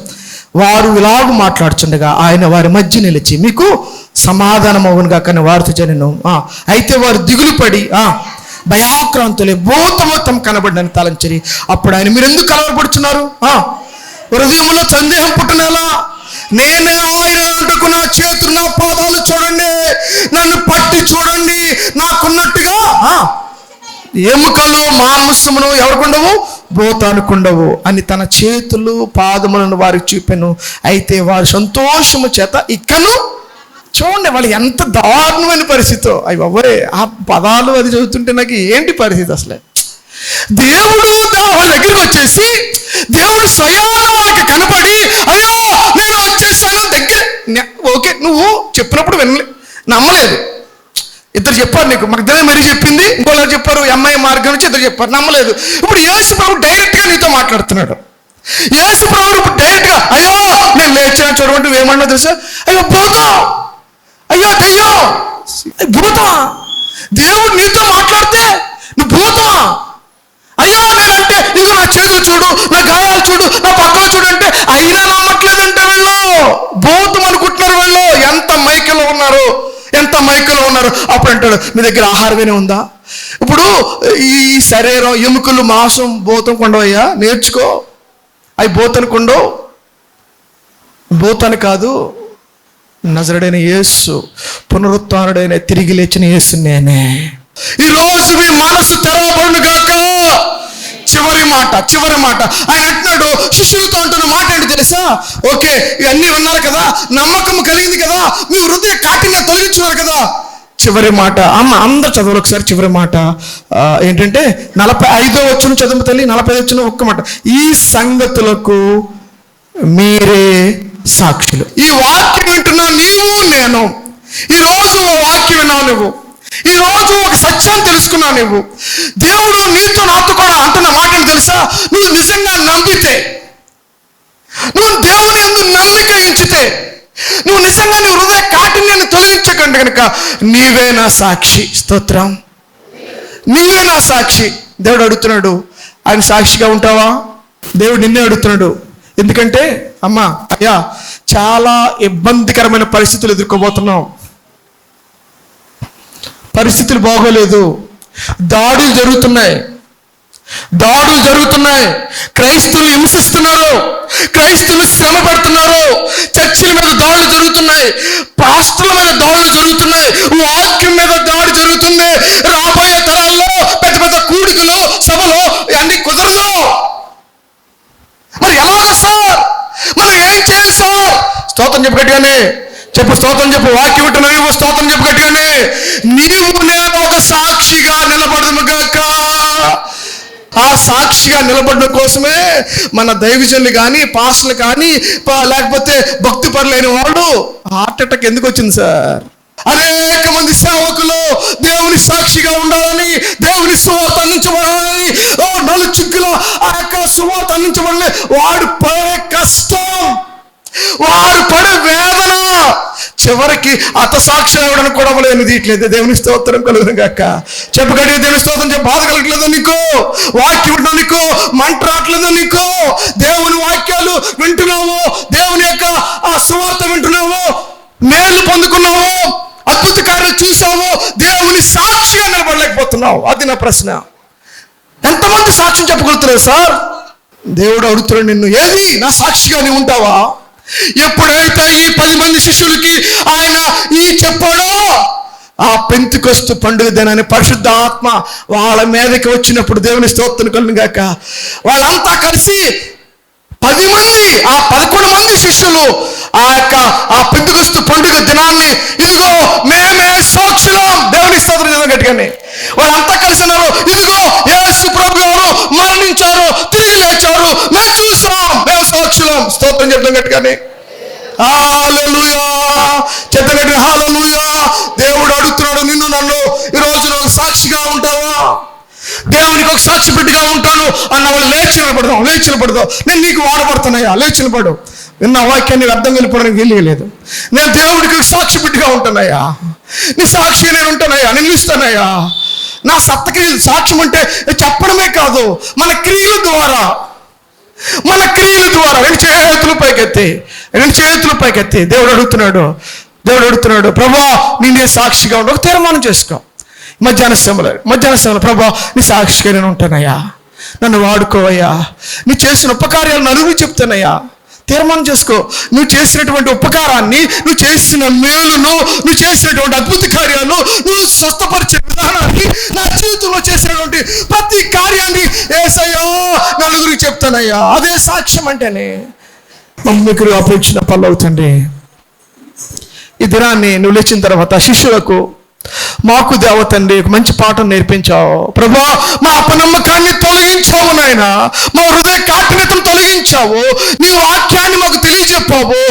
వారు ఇలాగ మాట్లాడుచుండగా ఆయన వారి మధ్య నిలిచి, మీకు సమాధానం అవునుగా కానీ వారితో జనను. అయితే వారు దిగులు పడి భయాక్రాంతులే భూతమొత్తం కనబడ్డాను తలంచరి. అప్పుడు ఆయన, మీరు ఎందుకు కలవరపడుతున్నారు? హృదయంలో సందేహం పుట్టినలా, నేనే ఆయన అంటుకు నా చేతులు నా పాదాలు చూడండి, నన్ను పట్టి చూడండి, నాకున్నట్టుగా ఎముకలు మాంసమును ఎవరికుండవు, భూతానుకుండవు అని తన చేతులు పాదములను వారికి చూపెను. అయితే వారి సంతోషము చేత ఇక్కను. చూడండి వాళ్ళు ఎంత దారుణమైన పరిస్థితో. అయ్యి బాబోయ్, ఆ పదాలు అది చదువుతుంటే నాకు ఏంటి పరిస్థితి అసలే. దేవుడు వాళ్ళ దగ్గరికి వచ్చేసి, దేవుడు స్వయంగా వాళ్ళకి కనపడి, అయ్యో నేను వచ్చేసాను దగ్గర. ఓకే, నువ్వు చెప్పినప్పుడు నమ్మలేదు. ఇద్దరు చెప్పారు నీకు, మగ్దలేనే మరి చెప్పింది, ఇంకోళ్ళు చెప్పారు అమ్మాయి మార్గం నుంచి, ఇద్దరు చెప్పారు, నమ్మలేదు. ఇప్పుడు యేసు ప్రభు డైరెక్ట్గా నీతో మాట్లాడుతున్నాడు. యేసు ప్రభు ఇప్పుడు డైరెక్ట్గా, అయ్యో నేను లేచాను చూడమంటే నువ్వేమన్నా తెలుసా? అయ్యో భూతం, అయ్యో దయ్యం, భూతమా? దేవుడు నీతో మాట్లాడితే నువ్వు భూతమా? అయ్యో నేనంటే ఇదిగో నా చేతులు చూడు, నా గాయాలు చూడు, నా పక్కలు చూడు అంటే అయినా నమ్మట్లేదంటే వీళ్ళు భూతం అనుకుంటున్నారు. వీళ్ళు ఎంత మైకలో ఉన్నారు. అప్పుడు అంటాడు, మీ దగ్గర ఆహారమేనే ఉందా? ఇప్పుడు ఈ శరీరం ఎముకలు మాంసం భూతం కొండవయ్యా, నేర్చుకో. అవి భూతనుకుండవు, భూతాన్ని కాదు, నజరుడైన యేసు, పునరుత్థానుడైన తిరిగి లేచిన యేసు నేనే. ఈరోజు మీ మనసు తెరవబడును గాక. చివరి మాట ఆయన అంటున్నాడు, శిష్యులతో అంటున్న మాట ఏంటి తెలుసా? ఓకే, ఇవన్నీ విన్నారు కదా, నమ్మకం కలిగింది కదా, మీ హృదయ కాఠిన్యం తొలగించున్నారు కదా. చివరి మాట అందరు చదవాలి ఒకసారి. చివరి మాట ఏంటంటే 45వ వచనం చదువు తల్లి. 45వ వచనం ఒక్క మాట, ఈ సంగతులకు మీరే సాక్షులు. ఈ వాక్యం వింటున్నా నీవు నేను. ఈరోజు వాక్యం విన్నావు నువ్వు, ఈరోజు ఒక సత్యాన్ని తెలుసుకున్నావు నువ్వు. దేవుడు నీతో నాతో కూడా అంటున్న మాట ఏంటి తెలుసా? నువ్వు నిజంగా నమ్మితే, నువ్వు దేవుని యందు నమ్మిక ఉంచితే, నువ్వు నిజంగా నీ హృదయ కాఠిన్యాన్ని తొలగించకండి కనుక నీవే నా సాక్షి. స్తోత్రం, నీవే నా సాక్షి. దేవుడు అడుగుతున్నాడు, ఆయన సాక్షిగా ఉంటావా? దేవుడు నిన్నే అడుగుతున్నాడు. ఎందుకంటే అమ్మా అయ్యా చాలా ఇబ్బందికరమైన పరిస్థితులు ఎదుర్కోబోతున్నాం. పరిస్థితులు బాగోలేదు, దాడులు జరుగుతున్నాయి, క్రైస్తవులు హింసిస్తున్నారు, క్రైస్తవులు శ్రమ పడుతున్నారు, చర్చిల మీద దాడులు జరుగుతున్నాయి, పాస్టర్ల మీద దాడులు జరుగుతున్నాయి, వాక్యం మీద దాడి జరుగుతుంది. రాబోయే తరాల్లో పెద్ద పెద్ద కూడికలు సభలో అన్ని కుదరదు. మరి ఎలాగ సార్? మరి ఏం చేయాలి సార్? స్తోత్రం చెప్పు గట్టిగానే చెప్పు, స్తోత్రం చెప్పు. వాక్యం వింటున్నా నువ్వు స్తోత్రం చెప్పు గట్టిగానే. నీవు నేను ఒక సాక్షిగా నిలబడదుగాక. ఆ సాక్షిగా నిలబడడం కోసమే మన దైవజనులు కానీ, పాస్టర్లు కానీ, లేకపోతే భక్తి పరులైన వాళ్ళు హార్ట్ అటాక్ ఎందుకు వచ్చింది సార్? అనేక మంది సేవకులు దేవుని సాక్షిగా ఉండాలని, దేవుని సువార్త అందించబడాలని, నలుచుక్కుల ఆ యొక్క సువార్త అందించబడాలని వాడు పడే కష్టం, వారు పడే వేదన చివరికి హతసాక్షి అవడానికి కూడా లేని తీయట్లేదు. దేవుని స్తోత్రం కలుగును గాక. చెప్పగలిగే దేవుని స్తోత్రం చెప్పి బాధ కలగట్లేదో నీకు? వాక్యం వింటున్నా నీకు మంట రావట్లేదో నీకు? దేవుని వాక్యాలు వింటున్నావు, దేవుని యొక్క ఆ సువార్త వింటున్నావు, మేలు పొందుకున్నావు, అద్భుత కార్యాలు చూసావు, దేవుని సాక్షిగా నిలబడలేకపోతున్నావు. అది నా ప్రశ్న. ఎంతమంది సాక్ష్యం చెప్పగలుగుతున్నారు సార్? దేవుడు అడుగుతున్నాడు నిన్ను, ఏది నా సాక్షిగా నీవు ఉంటావా? ఎప్పుడైతే ఈ 10 మంది శిష్యులకి ఆయన ఈ చెప్పాడో, ఆ పెంతెకొస్తు పండుగ దినాన్ని పరిశుద్ధ ఆత్మ వాళ్ళ మీదకి వచ్చినప్పుడు దేవుని స్తోత్రం కలుగును గాక, వాళ్ళంతా కలిసి 10 మంది, ఆ 11 మంది శిష్యులు ఆ పెంతెకొస్తు పండుగ దినాన్ని, ఇదిగో మేమే సాక్షులం, దేవుని స్తోత్రం గట్టిగానే వాళ్ళంతా కలిసి అన్నారు, ఇదిగో యేసు ప్రభు గారు మరణించారు, తిరిగి లేచారు, మేము చూసాం, మేము సాక్షులం. స్తోత్రం చెప్తాం గట్టిగానే. హల్లెలూయా చెప్తాం గట్టిగా హల్లెలూయా. దేవుడు అడుగుతున్నాడు నిన్ను నన్ను, ఈ రోజు నువ్వు సాక్షిగా ఉంటావా? దేవునికి ఒక సాక్షి బిడ్డగా ఉంటాను అన్న వాళ్ళు లేచి నిలబడదాం. నేను నీకు వాడబడుతున్నాయా? లేచి నిలబడు. విన్న వాక్యాన్ని అర్థం వెళ్ళిపోవడానికి వెళ్ళలేదు. నేను దేవుడికి సాక్షి బిడ్డగా ఉంటున్నాయా? నీ సాక్షి నేను ఉంటానయ్యా, నేను ఇస్తానయ్యా. నా సత్తక్రియలు సాక్ష్యం అంటే చెప్పడమే కాదు, మన క్రియల ద్వారా రెండు చేతులు పైకెత్తి దేవుడు అడుగుతున్నాడు ప్రభువా నేనే సాక్షిగా ఉండు. ఒక తీర్మానం చేసుకో. మధ్యాహ్న సమయంలో ప్రభువా నీ సాక్షిగా నేను ఉంటానయ్యా, నన్ను వాడుకోవయ్యా, నీ చేసిన ఉపకార్యాలు నలుగురు చెప్తానయ్యా. తీర్మానం చేసుకో. నువ్వు చేసినటువంటి ఉపకారాన్ని, నువ్వు చేసిన మేలును, నువ్వు చేసినటువంటి అద్భుత కార్యాలు, నువ్వు స్వస్థపరిచే విధానాన్ని, నా జీవితంలో చేసినటువంటి ప్రతి కార్యాన్ని యేసయ్యా నలుగురికి చెప్తానయ్యా. అదే సాక్ష్యం అంటేనే. మమ్మీకి అప్పగించిన పనులు అవుతుంది. ఈ దినాన్ని నువ్వు లేచిన తర్వాత శిష్యులకు మాకు దేవతండి ఒక మంచి పాఠం నేర్పించావు ప్రభా. మా అపనమ్మకాన్ని తొలగించావు నాయన, మా హృదయ కాఠిన్యతను తొలగించావు, నీ వాక్యాన్ని మాకు తెలియజెప్పావు.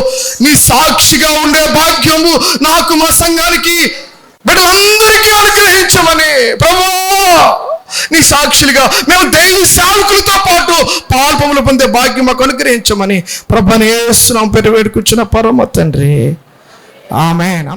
నీ సాక్షిగా ఉండే భాగ్యము నాకు, మా సంఘానికి, బిడ్డలందరికీ అనుగ్రహించమని ప్రభా. నీ సాక్షులుగా మేము దైవ సేవకులతో పాటు పాల్పములు పొందే భాగ్యం మాకు అనుగ్రహించమని ప్రభుని యేసు నామమున వేడుకొంచున్న పరమ తండ్రి, ఆమేన్.